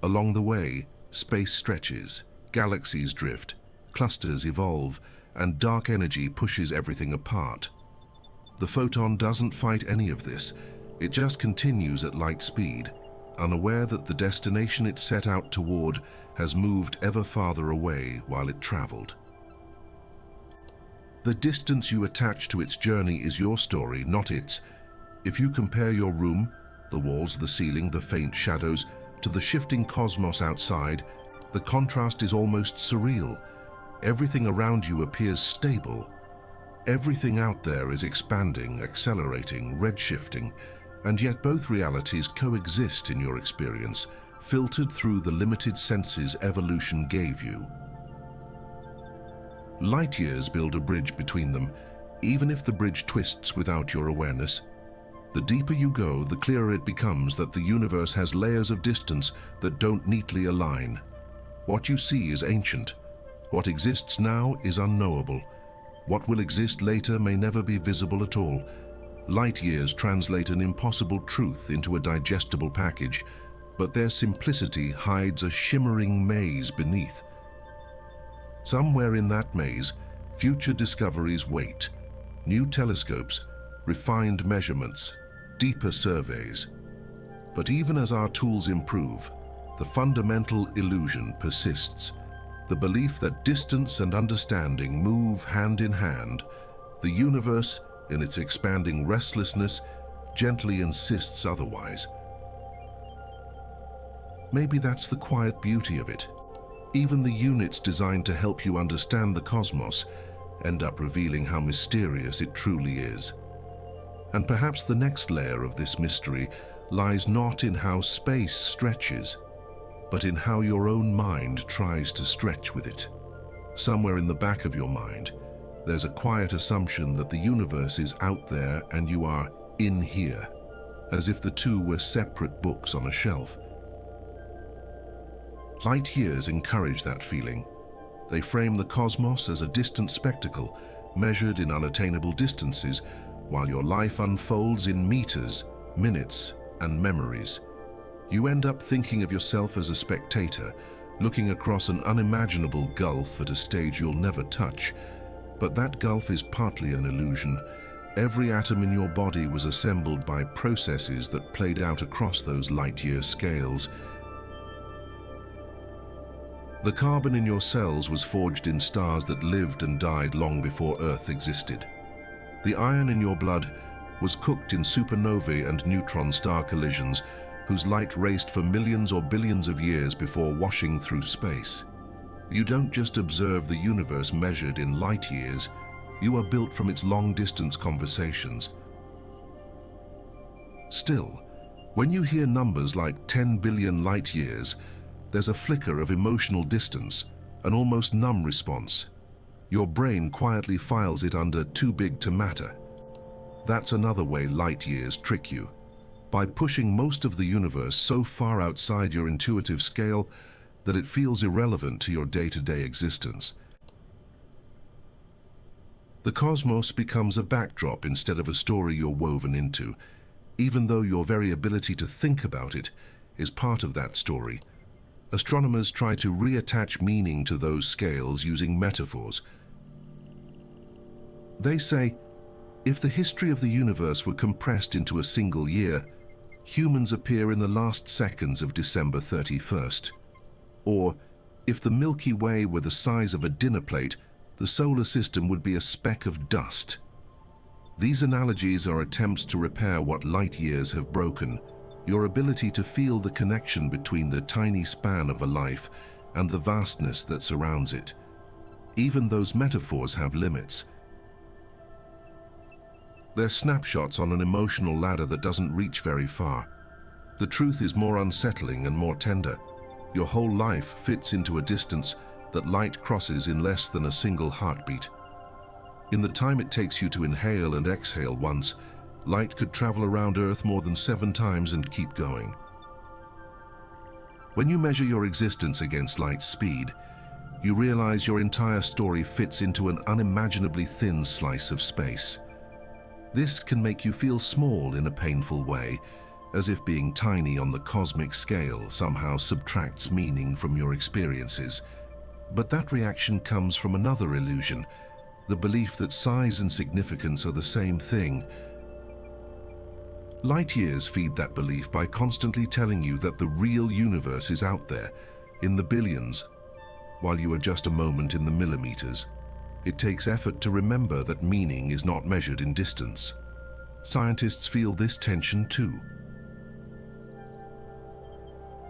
Along the way, space stretches, galaxies drift, clusters evolve, and dark energy pushes everything apart. The photon doesn't fight any of this, it just continues at light speed, unaware that the destination it set out toward has moved ever farther away while it traveled. The distance you attach to its journey is your story, not its. If you compare your room, the walls, the ceiling, the faint shadows, to the shifting cosmos outside, the contrast is almost surreal. Everything around you appears stable. Everything out there is expanding, accelerating, redshifting, and yet both realities coexist in your experience, filtered through the limited senses evolution gave you. Light years build a bridge between them, even if the bridge twists without your awareness. The deeper you go, the clearer it becomes that the universe has layers of distance that don't neatly align. What you see is ancient. What exists now is unknowable. What will exist later may never be visible at all. Light years translate an impossible truth into a digestible package, but their simplicity hides a shimmering maze beneath. Somewhere in that maze, future discoveries wait. New telescopes, refined measurements, deeper surveys. But even as our tools improve, the fundamental illusion persists. The belief that distance and understanding move hand in hand. The universe, in its expanding restlessness, gently insists otherwise. Maybe that's the quiet beauty of it. Even the units designed to help you understand the cosmos end up revealing how mysterious it truly is. And perhaps the next layer of this mystery lies not in how space stretches, but in how your own mind tries to stretch with it. Somewhere in the back of your mind, there's a quiet assumption that the universe is out there and you are in here, as if the two were separate books on a shelf. Light years encourage that feeling. They frame the cosmos as a distant spectacle, measured in unattainable distances, while your life unfolds in meters, minutes, and memories. You end up thinking of yourself as a spectator, looking across an unimaginable gulf at a stage you'll never touch. But that gulf is partly an illusion. Every atom in your body was assembled by processes that played out across those light-year scales. The carbon in your cells was forged in stars that lived and died long before Earth existed. The iron in your blood was cooked in supernovae and neutron star collisions, whose light raced for millions or billions of years before washing through space. You don't just observe the universe measured in light years, you are built from its long-distance conversations. Still, when you hear numbers like 10 billion light years, there's a flicker of emotional distance, an almost numb response. Your brain quietly files it under too big to matter. That's another way light years trick you. By pushing most of the universe so far outside your intuitive scale that it feels irrelevant to your day-to-day existence. The cosmos becomes a backdrop instead of a story you're woven into, even though your very ability to think about it is part of that story. Astronomers try to reattach meaning to those scales using metaphors. They say, if the history of the universe were compressed into a single year, humans appear in the last seconds of December 31st. Or, if the Milky Way were the size of a dinner plate, the solar system would be a speck of dust. These analogies are attempts to repair what light years have broken, your ability to feel the connection between the tiny span of a life and the vastness that surrounds it. Even those metaphors have limits. They're snapshots on an emotional ladder that doesn't reach very far. The truth is more unsettling and more tender. Your whole life fits into a distance that light crosses in less than a single heartbeat. In the time it takes you to inhale and exhale once, light could travel around Earth more than 7 times and keep going. When you measure your existence against light's speed, you realize your entire story fits into an unimaginably thin slice of space. This can make you feel small in a painful way, as if being tiny on the cosmic scale somehow subtracts meaning from your experiences. But that reaction comes from another illusion, the belief that size and significance are the same thing. Light years feed that belief by constantly telling you that the real universe is out there, in the billions, while you are just a moment in the millimeters. It takes effort to remember that meaning is not measured in distance. Scientists feel this tension too.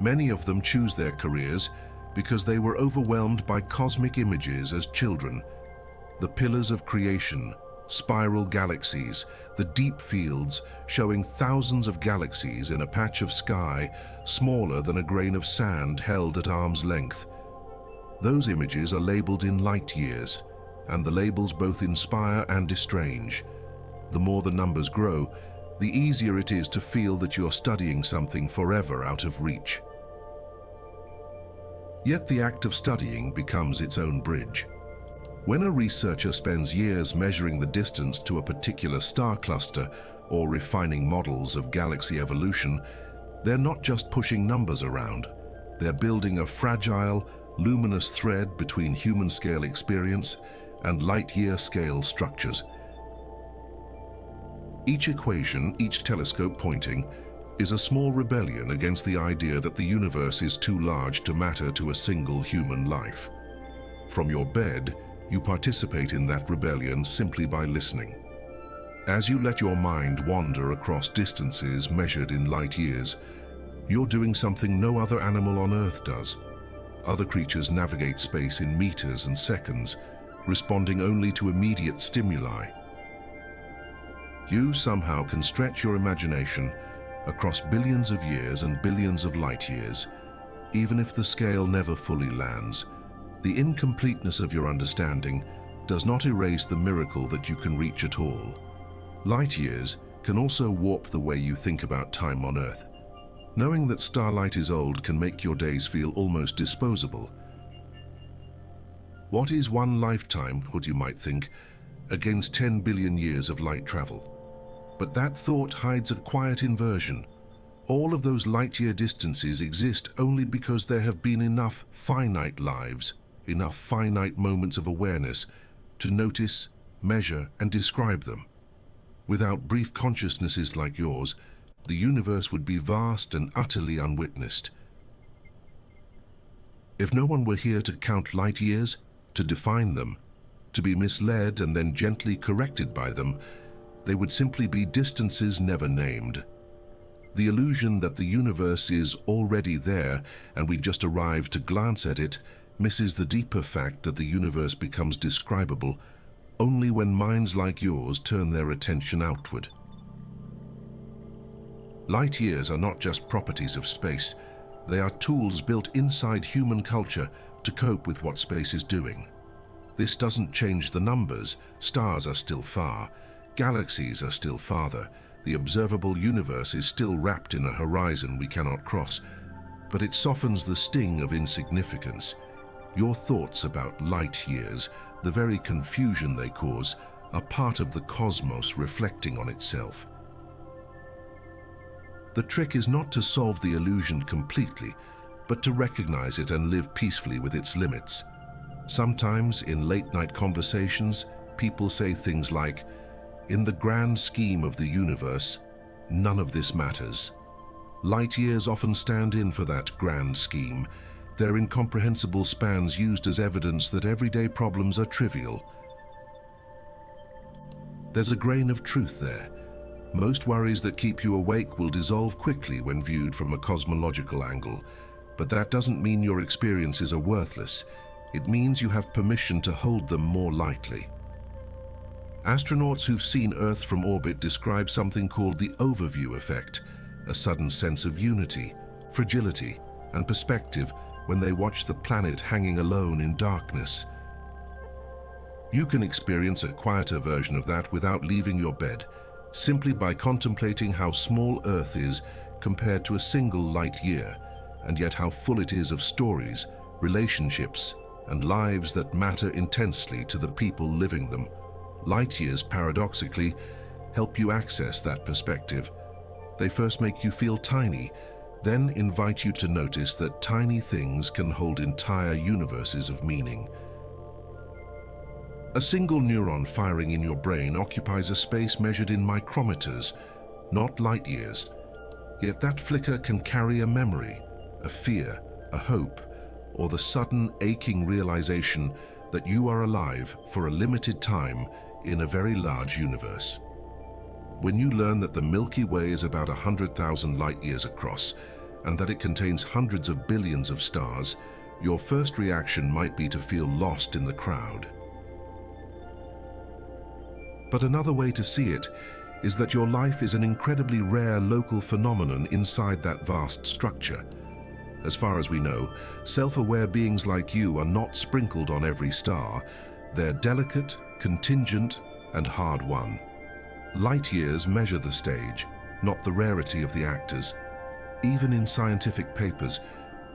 Many of them choose their careers because they were overwhelmed by cosmic images as children. The pillars of creation, spiral galaxies, the deep fields showing thousands of galaxies in a patch of sky smaller than a grain of sand held at arm's length. Those images are labeled in light years, and the labels both inspire and estrange. The more the numbers grow, the easier it is to feel that you're studying something forever out of reach. Yet the act of studying becomes its own bridge. When a researcher spends years measuring the distance to a particular star cluster or refining models of galaxy evolution, they're not just pushing numbers around. They're building a fragile, luminous thread between human-scale experience and light-year-scale structures. Each equation, each telescope pointing, is a small rebellion against the idea that the universe is too large to matter to a single human life. From your bed, you participate in that rebellion simply by listening. As you let your mind wander across distances measured in light years, you're doing something no other animal on Earth does. Other creatures navigate space in meters and seconds, responding only to immediate stimuli. You somehow can stretch your imagination across billions of years and billions of light years. Even if the scale never fully lands, the incompleteness of your understanding does not erase the miracle that you can reach at all. Light years can also warp the way you think about time on Earth. Knowing that starlight is old can make your days feel almost disposable. What is one lifetime, what you might think, against 10 billion years of light travel? But that thought hides a quiet inversion. All of those light-year distances exist only because there have been enough finite lives, enough finite moments of awareness to notice, measure, and describe them. Without brief consciousnesses like yours, the universe would be vast and utterly unwitnessed. If no one were here to count light years, to define them, to be misled and then gently corrected by them, they would simply be distances never named. The illusion that the universe is already there and we just arrive to glance at it misses the deeper fact that the universe becomes describable only when minds like yours turn their attention outward. Light years are not just properties of space. They are tools built inside human culture to cope with what space is doing. This doesn't change the numbers. Stars are still far. Galaxies are still farther. The observable universe is still wrapped in a horizon we cannot cross. But it softens the sting of insignificance. Your thoughts about light years, the very confusion they cause, are part of the cosmos reflecting on itself. The trick is not to solve the illusion completely, but to recognize it and live peacefully with its limits. Sometimes, in late-night conversations, people say things like, "In the grand scheme of the universe, none of this matters." Light years often stand in for that grand scheme, their incomprehensible spans used as evidence that everyday problems are trivial. There's a grain of truth there. Most worries that keep you awake will dissolve quickly when viewed from a cosmological angle, but that doesn't mean your experiences are worthless. It means you have permission to hold them more lightly. Astronauts who've seen Earth from orbit describe something called the overview effect, a sudden sense of unity, fragility, and perspective when they watch the planet hanging alone in darkness. You can experience a quieter version of that without leaving your bed, simply by contemplating how small Earth is compared to a single light year, and yet how full it is of stories, relationships, and lives that matter intensely to the people living them. Light years, paradoxically, help you access that perspective. They first make you feel tiny, then invite you to notice that tiny things can hold entire universes of meaning. A single neuron firing in your brain occupies a space measured in micrometers, not light years. Yet that flicker can carry a memory, a fear, a hope, or the sudden aching realization that you are alive for a limited time in a very large universe. When you learn that the Milky Way is about 100,000 light years across, and that it contains hundreds of billions of stars, your first reaction might be to feel lost in the crowd. But another way to see it is that your life is an incredibly rare local phenomenon inside that vast structure. As far as we know, self-aware beings like you are not sprinkled on every star. They're delicate, contingent, and hard-won. Light years measure the stage, not the rarity of the actors. Even in scientific papers,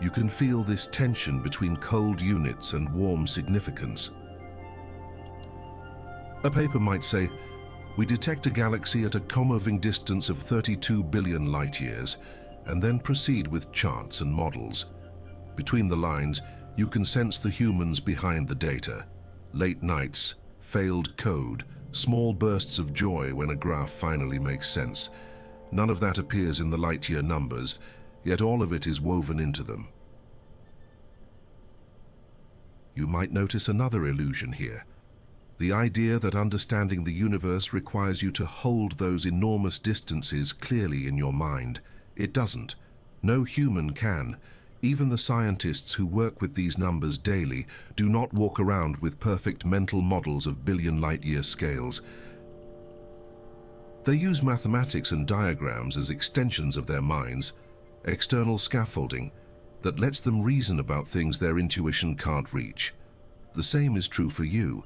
you can feel this tension between cold units and warm significance. A paper might say, "We detect a galaxy at a co-moving distance of 32 billion light years, and then proceed with charts and models." Between the lines, You can sense the humans behind the data. Late nights, failed code, small bursts of joy when a graph finally makes sense. None of that appears in the light-year numbers, yet all of it is woven into them. You might notice another illusion here. The idea that understanding the universe requires you to hold those enormous distances clearly in your mind. It doesn't. No human can. Even the scientists who work with these numbers daily do not walk around with perfect mental models of billion light-year scales. They use mathematics and diagrams as extensions of their minds, external scaffolding that lets them reason about things their intuition can't reach. The same is true for you.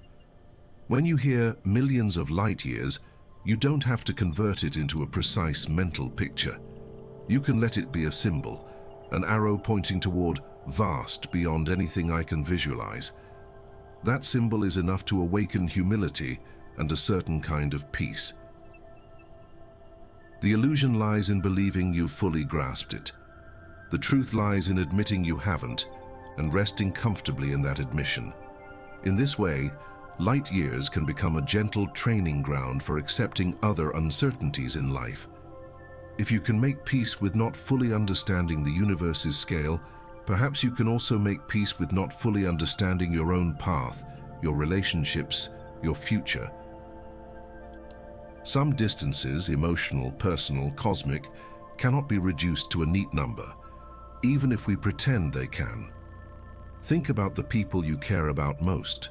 When you hear millions of light years, you don't have to convert it into a precise mental picture. You can let it be a symbol, an arrow pointing toward vast beyond anything I can visualize. That symbol is enough to awaken humility and a certain kind of peace. The illusion lies in believing you've fully grasped it. The truth lies in admitting you haven't and resting comfortably in that admission. In this way, light years can become a gentle training ground for accepting other uncertainties in life. If you can make peace with not fully understanding the universe's scale, perhaps you can also make peace with not fully understanding your own path, your relationships, your future. Some distances, emotional, personal, cosmic, cannot be reduced to a neat number, even if we pretend they can. Think about the people you care about most.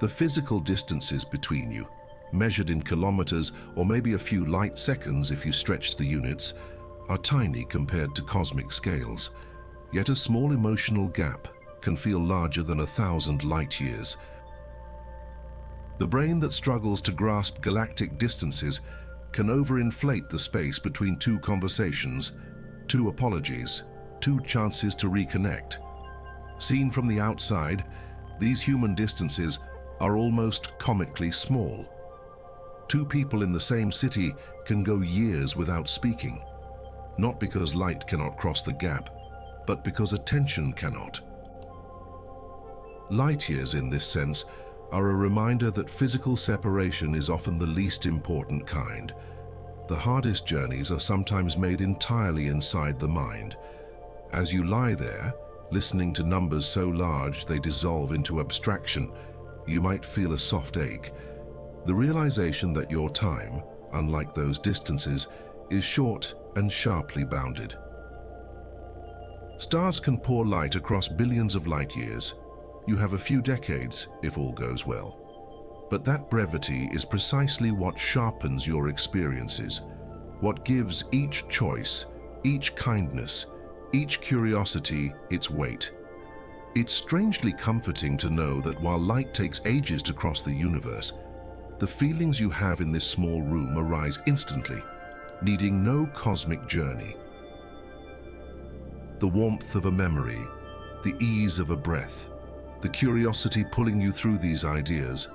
The physical distances between you, measured in kilometers or maybe a few light seconds if you stretch the units, are tiny compared to cosmic scales. Yet a small emotional gap can feel larger than 1,000 light years. The brain that struggles to grasp galactic distances can overinflate the space between two conversations, two apologies, two chances to reconnect. Seen from the outside, these human distances are almost comically small. Two people in the same city can go years without speaking, not because light cannot cross the gap, but because attention cannot. Light years, in this sense, are a reminder that physical separation is often the least important kind. The hardest journeys are sometimes made entirely inside the mind. As you lie there, listening to numbers so large they dissolve into abstraction, you might feel a soft ache. The realization that your time, unlike those distances, is short and sharply bounded. Stars can pour light across billions of light years. You have a few decades, if all goes well. But that brevity is precisely what sharpens your experiences, what gives each choice, each kindness, each curiosity its weight. It's strangely comforting to know that while light takes ages to cross the universe, the feelings you have in this small room arise instantly, needing no cosmic journey. The warmth of a memory, the ease of a breath, the curiosity pulling you through these ideas,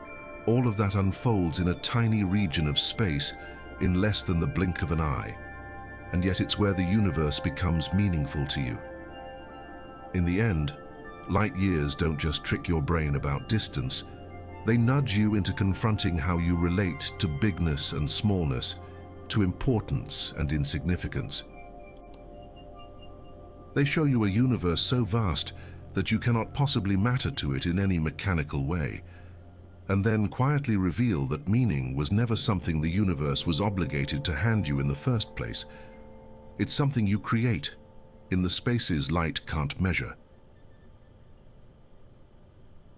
all of that unfolds in a tiny region of space in less than the blink of an eye. And yet it's where the universe becomes meaningful to you. In the end, light years don't just trick your brain about distance, they nudge you into confronting how you relate to bigness and smallness, to importance and insignificance. They show you a universe so vast that you cannot possibly matter to it in any mechanical way, and then quietly reveal that meaning was never something the universe was obligated to hand you in the first place. It's something you create in the spaces light can't measure.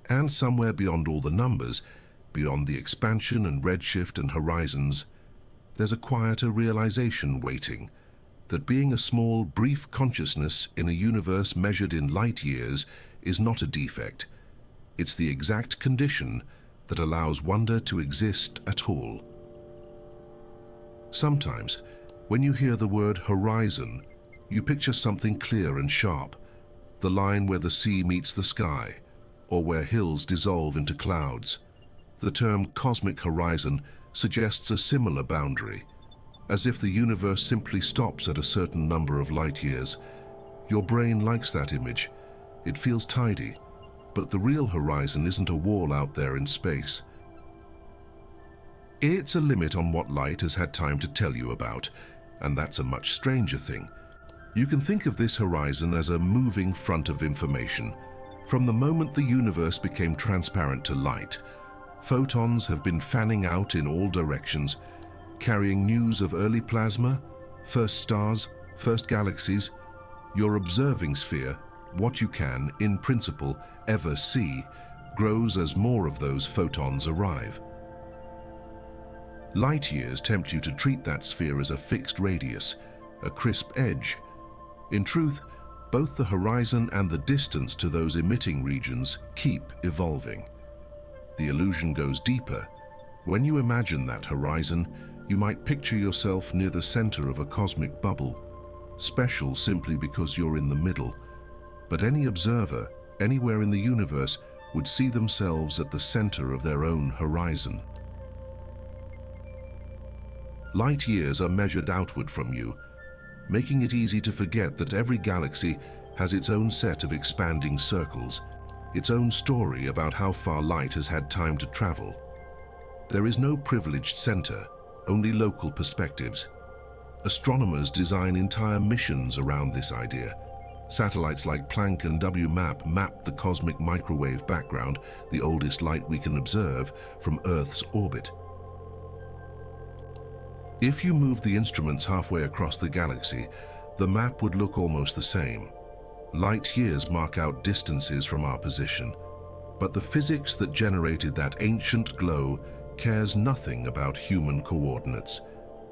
And somewhere beyond all the numbers, beyond the expansion and redshift and horizons, there's a quieter realization waiting, that being a small, brief consciousness in a universe measured in light years is not a defect. It's the exact condition that allows wonder to exist at all. Sometimes, when you hear the word horizon, you picture something clear and sharp, the line where the sea meets the sky, or where hills dissolve into clouds. The term cosmic horizon suggests a similar boundary, as if the universe simply stops at a certain number of light years. Your brain likes that image. It feels tidy, but the real horizon isn't a wall out there in space. It's a limit on what light has had time to tell you about, and that's a much stranger thing. You can think of this horizon as a moving front of information. From the moment the universe became transparent to light, photons have been fanning out in all directions, carrying news of early plasma, first stars, first galaxies. Your observing sphere, what you can, in principle, ever see, grows as more of those photons arrive. Light years tempt you to treat that sphere as a fixed radius, a crisp edge. In truth, both the horizon and the distance to those emitting regions keep evolving. The illusion goes deeper. When you imagine that horizon, you might picture yourself near the center of a cosmic bubble, special simply because you're in the middle. But any observer, anywhere in the universe, would see themselves at the center of their own horizon. Light years are measured outward from you, making it easy to forget that every galaxy has its own set of expanding circles, its own story about how far light has had time to travel. There is no privileged center, only local perspectives. Astronomers design entire missions around this idea. Satellites like Planck and WMAP map the cosmic microwave background, the oldest light we can observe, from Earth's orbit. If you moved the instruments halfway across the galaxy, the map would look almost the same. Light years mark out distances from our position, but the physics that generated that ancient glow cares nothing about human coordinates.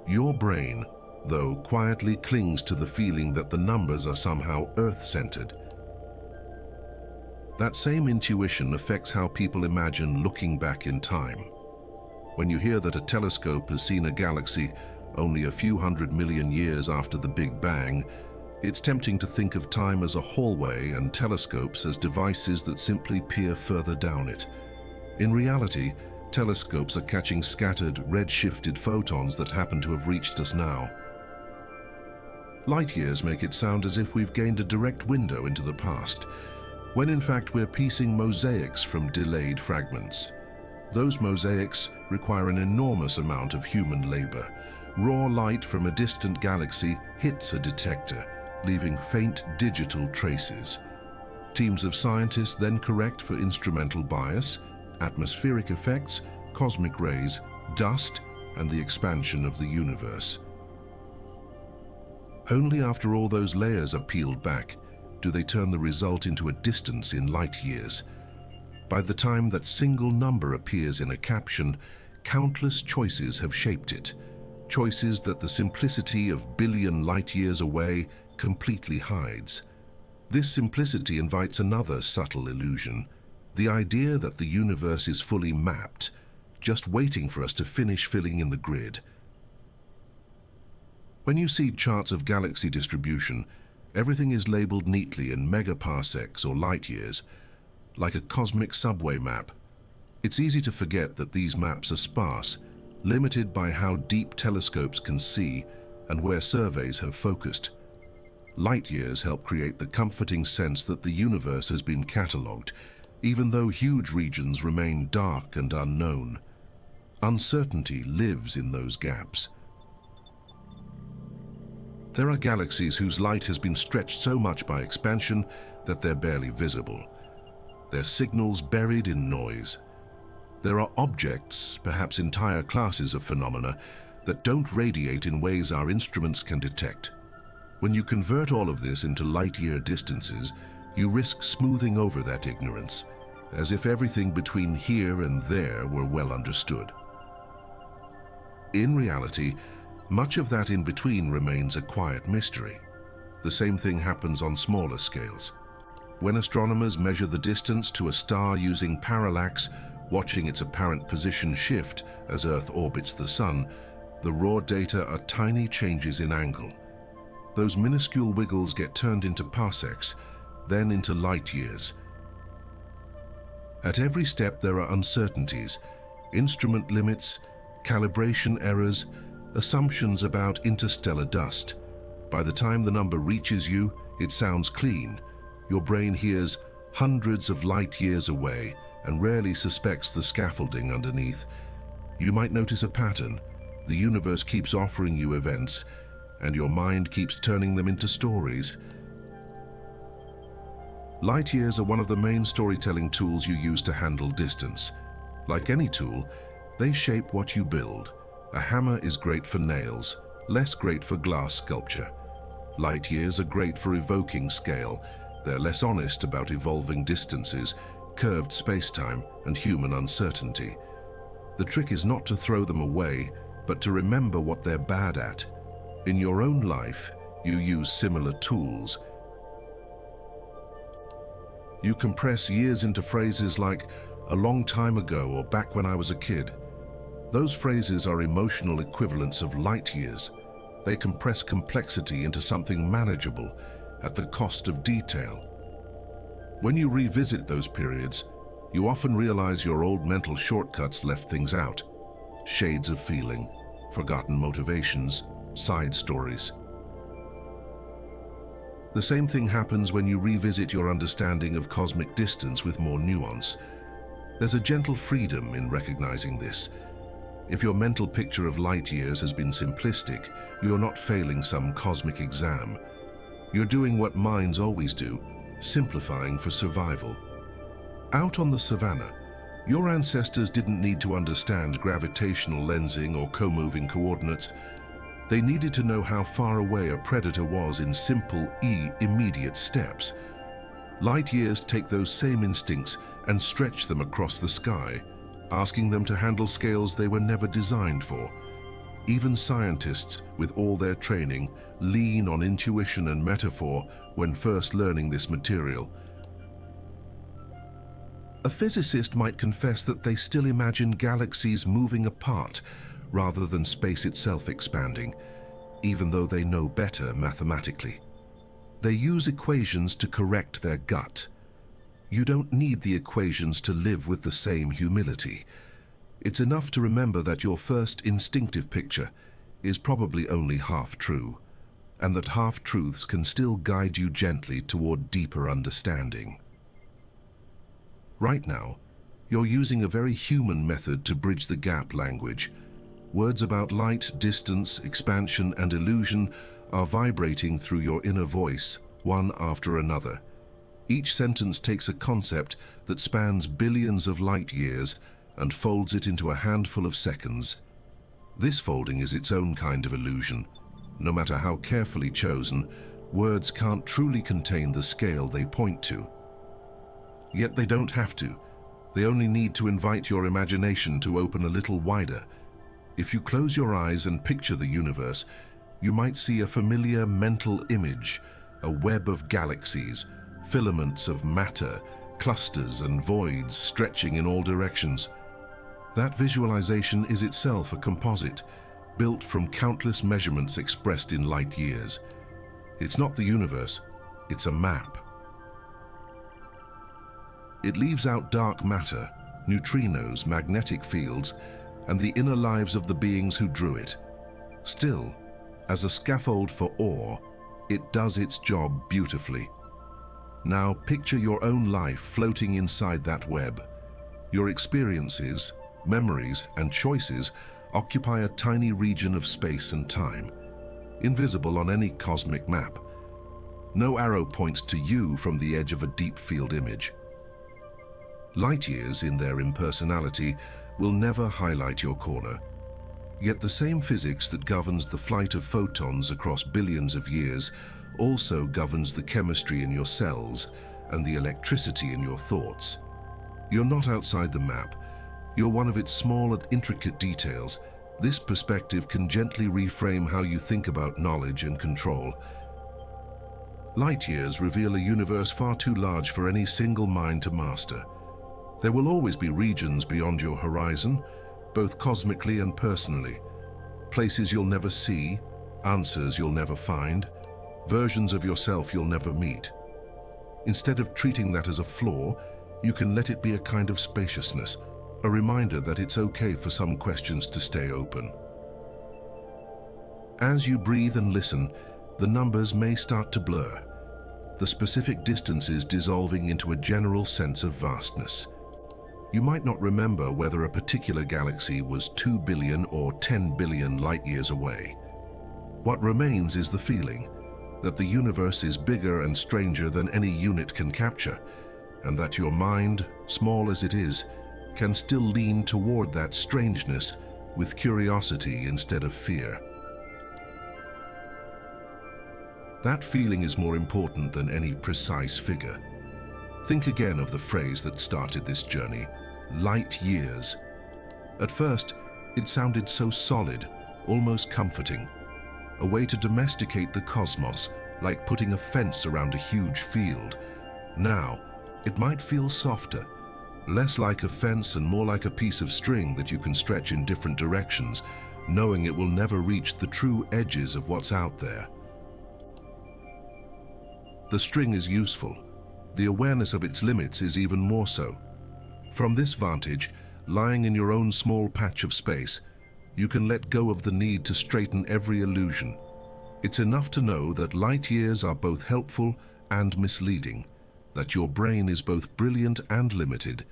Your brain, though, quietly clings to the feeling that the numbers are somehow Earth-centered. That same intuition affects how people imagine looking back in time. When you hear that a telescope has seen a galaxy only a few 100 million years after the Big Bang, it's tempting to think of time as a hallway and telescopes as devices that simply peer further down it. In reality, telescopes are catching scattered, red-shifted photons that happen to have reached us now. Light years make it sound as if we've gained a direct window into the past, when in fact we're piecing mosaics from delayed fragments. Those mosaics require an enormous amount of human labor. Raw light from a distant galaxy hits a detector, leaving faint digital traces. Teams of scientists then correct for instrumental bias, atmospheric effects, cosmic rays, dust, and the expansion of the universe. Only after all those layers are peeled back do they turn the result into a distance in light years. By the time that single number appears in a caption, countless choices have shaped it, choices that the simplicity of billion light years away completely hides. This simplicity invites another subtle illusion, the idea that the universe is fully mapped, just waiting for us to finish filling in the grid. When you see charts of galaxy distribution, everything is labeled neatly in megaparsecs or light years, like a cosmic subway map. It's easy to forget that these maps are sparse, limited by how deep telescopes can see and where surveys have focused. Light years help create the comforting sense that the universe has been catalogued, even though huge regions remain dark and unknown. Uncertainty lives in those gaps. There are galaxies whose light has been stretched so much by expansion that they're barely visible. Their signals buried in noise. There are objects, perhaps entire classes of phenomena, that don't radiate in ways our instruments can detect. When you convert all of this into light-year distances, you risk smoothing over that ignorance, as if everything between here and there were well understood. In reality, much of that in between remains a quiet mystery. The same thing happens on smaller scales. When astronomers measure the distance to a star using parallax, watching its apparent position shift as Earth orbits the Sun, the raw data are tiny changes in angle. Those minuscule wiggles get turned into parsecs, then into light years. At every step there are uncertainties, instrument limits, calibration errors, assumptions about interstellar dust. By the time the number reaches you, it sounds clean, Your brain hears hundreds of light years away and rarely suspects the scaffolding underneath. You might notice a pattern. The universe keeps offering you events, and your mind keeps turning them into stories. Light years are one of the main storytelling tools you use to handle distance. Like any tool, they shape what you build. A hammer is great for nails, less great for glass sculpture. Light years are great for evoking scale. They're less honest about evolving distances, curved space-time, and human uncertainty. The trick is not to throw them away, but to remember what they're bad at. In your own life, you use similar tools. You compress years into phrases like, "a long time ago" or "back when I was a kid." Those phrases are emotional equivalents of light years. They compress complexity into something manageable at the cost of detail. When you revisit those periods, you often realize your old mental shortcuts left things out. Shades of feeling, forgotten motivations, side stories. The same thing happens when you revisit your understanding of cosmic distance with more nuance. There's a gentle freedom in recognizing this. If your mental picture of light years has been simplistic, you're not failing some cosmic exam. You're doing what minds always do, simplifying for survival. Out on the savannah, your ancestors didn't need to understand gravitational lensing or co-moving coordinates. They needed to know how far away a predator was in simple, immediate steps. Light years take those same instincts and stretch them across the sky, asking them to handle scales they were never designed for. Even scientists, with all their training, lean on intuition and metaphor when first learning this material. A physicist might confess that they still imagine galaxies moving apart rather than space itself expanding, even though they know better mathematically. They use equations to correct their gut. You don't need the equations to live with the same humility. It's enough to remember that your first instinctive picture is probably only half true, and that half-truths can still guide you gently toward deeper understanding. Right now, you're using a very human method to bridge the gap language. Words about light, distance, expansion, and illusion are vibrating through your inner voice, one after another. Each sentence takes a concept that spans billions of light years and folds it into a handful of seconds. This folding is its own kind of illusion. No matter how carefully chosen, words can't truly contain the scale they point to. Yet they don't have to. They only need to invite your imagination to open a little wider. If you close your eyes and picture the universe, you might see a familiar mental image, a web of galaxies, filaments of matter, clusters and voids stretching in all directions. That visualization is itself a composite, built from countless measurements expressed in light years. It's not the universe, it's a map. It leaves out dark matter, neutrinos, magnetic fields, and the inner lives of the beings who drew it. Still, as a scaffold for awe, it does its job beautifully. Now picture your own life floating inside that web. Your experiences, memories, and choices occupy a tiny region of space and time, invisible on any cosmic map. No arrow points to you from the edge of a deep field image. Light years, in their impersonality, will never highlight your corner. Yet the same physics that governs the flight of photons across billions of years also governs the chemistry in your cells and the electricity in your thoughts. You're not outside the map. You're one of its small and intricate details. This perspective can gently reframe how you think about knowledge and control. Light years reveal a universe far too large for any single mind to master. There will always be regions beyond your horizon, both cosmically and personally. Places you'll never see, answers you'll never find, versions of yourself you'll never meet. Instead of treating that as a flaw, you can let it be a kind of spaciousness, a reminder that it's okay for some questions to stay open. As you breathe and listen, the numbers may start to blur. the specific distances dissolving into a general sense of vastness. You might not remember whether a particular galaxy was 2 billion or 10 billion light-years away. What remains is the feeling that the universe is bigger and stranger than any unit can capture, and that your mind, small as it is, can still lean toward that strangeness with curiosity instead of fear. That feeling is more important than any precise figure. Think again of the phrase that started this journey, light years. At first, it sounded so solid, almost comforting. A way to domesticate the cosmos, like putting a fence around a huge field. Now, it might feel softer, less like a fence and more like a piece of string that you can stretch in different directions, knowing it will never reach the true edges of what's out there. The string is useful. The awareness of its limits is even more so. From this vantage, lying in your own small patch of space, you can let go of the need to straighten every illusion. It's enough to know that light years are both helpful and misleading, that your brain is both brilliant and limited,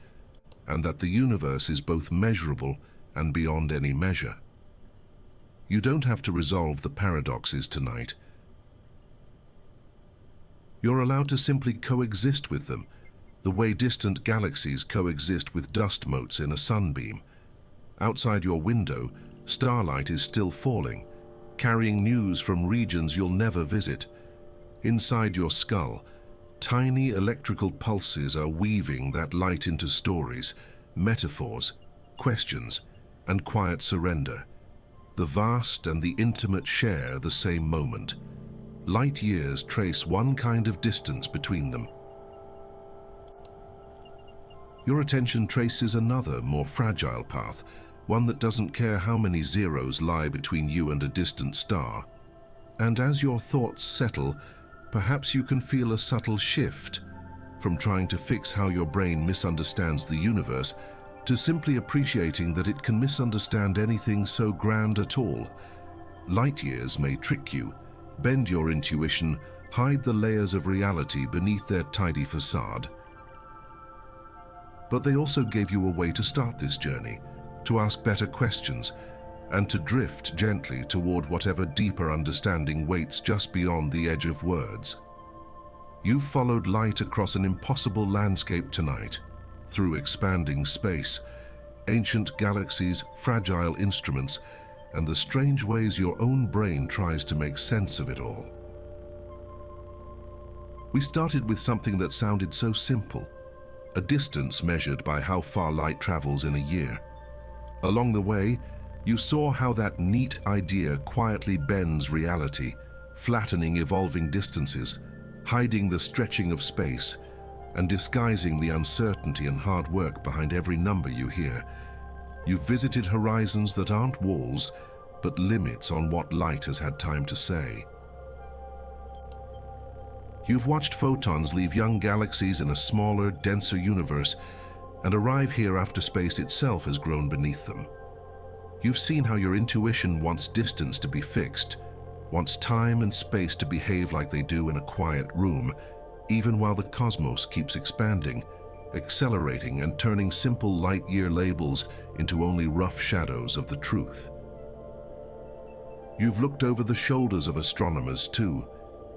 and that the universe is both measurable and beyond any measure. You don't have to resolve the paradoxes tonight. You're allowed to simply coexist with them, the way distant galaxies coexist with dust motes in a sunbeam. Outside your window, starlight is still falling, carrying news from regions you'll never visit. Inside your skull, tiny electrical pulses are weaving that light into stories, metaphors, questions, and quiet surrender. The vast and the intimate share the same moment. Light years trace one kind of distance between them. Your attention traces another, more fragile path, one that doesn't care how many zeros lie between you and a distant star. And as your thoughts settle, perhaps you can feel a subtle shift from trying to fix how your brain misunderstands the universe to simply appreciating that it can misunderstand anything so grand at all. Light years may trick you, bend your intuition, hide the layers of reality beneath their tidy facade. But they also gave you a way to start this journey, to ask better questions, and to drift gently toward whatever deeper understanding waits just beyond the edge of words. You've followed light across an impossible landscape tonight, through expanding space, ancient galaxies, fragile instruments, and the strange ways your own brain tries to make sense of it all. We started with something that sounded so simple, a distance measured by how far light travels in a year. Along the way, you saw how that neat idea quietly bends reality, flattening evolving distances, hiding the stretching of space, and disguising the uncertainty and hard work behind every number you hear. You've visited horizons that aren't walls, but limits on what light has had time to say. You've watched photons leave young galaxies in a smaller, denser universe and arrive here after space itself has grown beneath them. You've seen how your intuition wants distance to be fixed, wants time and space to behave like they do in a quiet room, even while the cosmos keeps expanding, accelerating and turning simple light-year labels into only rough shadows of the truth. You've looked over the shoulders of astronomers too,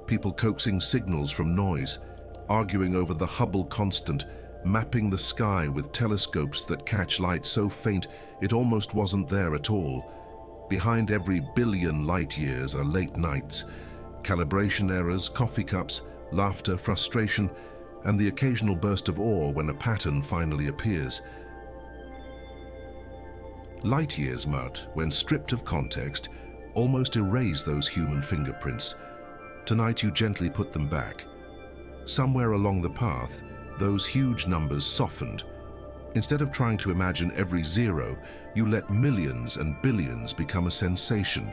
people coaxing signals from noise, arguing over the Hubble constant, mapping the sky with telescopes that catch light so faint it almost wasn't there at all. Behind every billion light years are late nights, calibration errors, coffee cups, laughter, frustration, and the occasional burst of awe when a pattern finally appears. Light years might, when stripped of context, almost erase those human fingerprints. Tonight you gently put them back. Somewhere along the path, those huge numbers softened. Instead of trying to imagine every zero, you let millions and billions become a sensation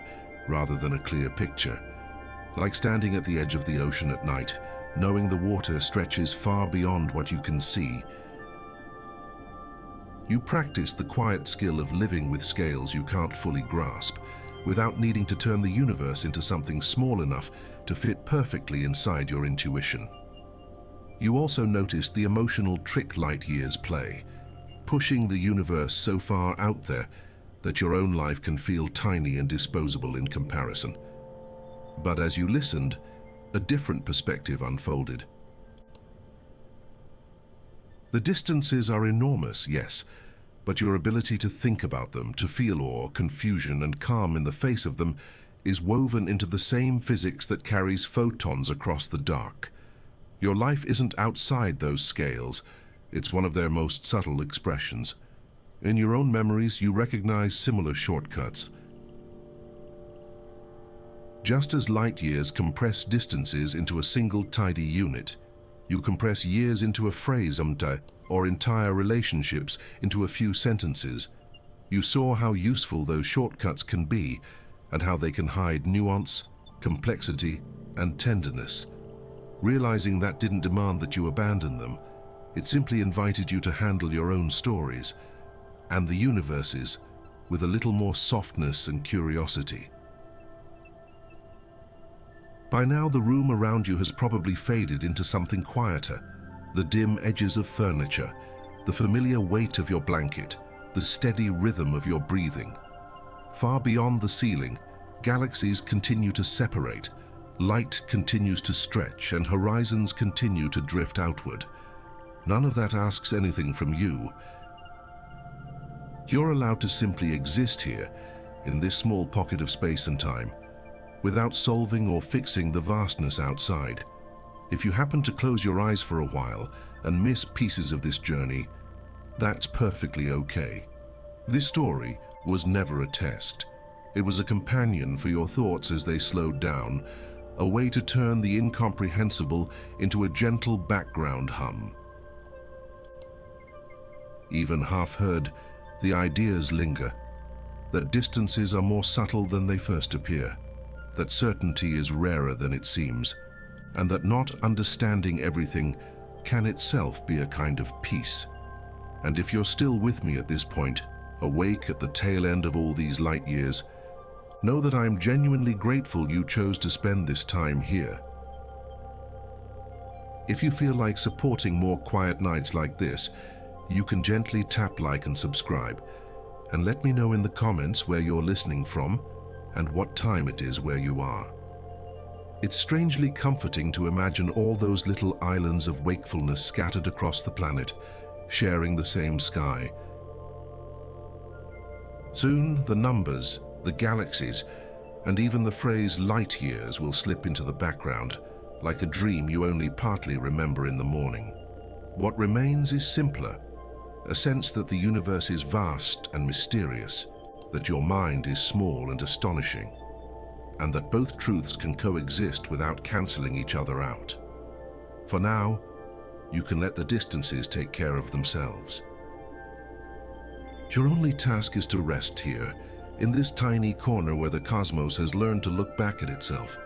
rather than a clear picture. Like standing at the edge of the ocean at night, knowing the water stretches far beyond what you can see. You practice the quiet skill of living with scales you can't fully grasp, without needing to turn the universe into something small enough to fit perfectly inside your intuition. You also notice the emotional trick light years play, pushing the universe so far out there that your own life can feel tiny and disposable in comparison. But as you listened, a different perspective unfolded. The distances are enormous, yes, but your ability to think about them, to feel awe, confusion, and calm in the face of them is woven into the same physics that carries photons across the dark. Your life isn't outside those scales, it's one of their most subtle expressions. In your own memories, you recognize similar shortcuts. Just as light years compress distances into a single tidy unit, you compress years into a phrase or entire relationships into a few sentences. You saw how useful those shortcuts can be and how they can hide nuance, complexity, and tenderness. Realizing that didn't demand that you abandon them. It simply invited you to handle your own stories and the universe's with a little more softness and curiosity. By now, the room around you has probably faded into something quieter. The dim edges of furniture, the familiar weight of your blanket, the steady rhythm of your breathing. Far beyond the ceiling, galaxies continue to separate, light continues to stretch, and horizons continue to drift outward. None of that asks anything from you. You're allowed to simply exist here, in this small pocket of space and time, without solving or fixing the vastness outside. If you happen to close your eyes for a while and miss pieces of this journey, that's perfectly okay. This story was never a test. It was a companion for your thoughts as they slowed down, a way to turn the incomprehensible into a gentle background hum. Even half-heard, the ideas linger, that distances are more subtle than they first appear, that certainty is rarer than it seems, and that not understanding everything can itself be a kind of peace. And if you're still with me at this point, awake at the tail end of all these light years, know that I'm genuinely grateful you chose to spend this time here. If you feel like supporting more quiet nights like this, you can gently tap like and subscribe, and let me know in the comments where you're listening from and what time it is where you are. It's strangely comforting to imagine all those little islands of wakefulness scattered across the planet, sharing the same sky. Soon, the numbers, the galaxies, and even the phrase light years will slip into the background, like a dream you only partly remember in the morning. What remains is simpler, a sense that the universe is vast and mysterious, that your mind is small and astonishing, and that both truths can coexist without cancelling each other out. For now, you can let the distances take care of themselves. Your only task is to rest here, in this tiny corner where the cosmos has learned to look back at itself.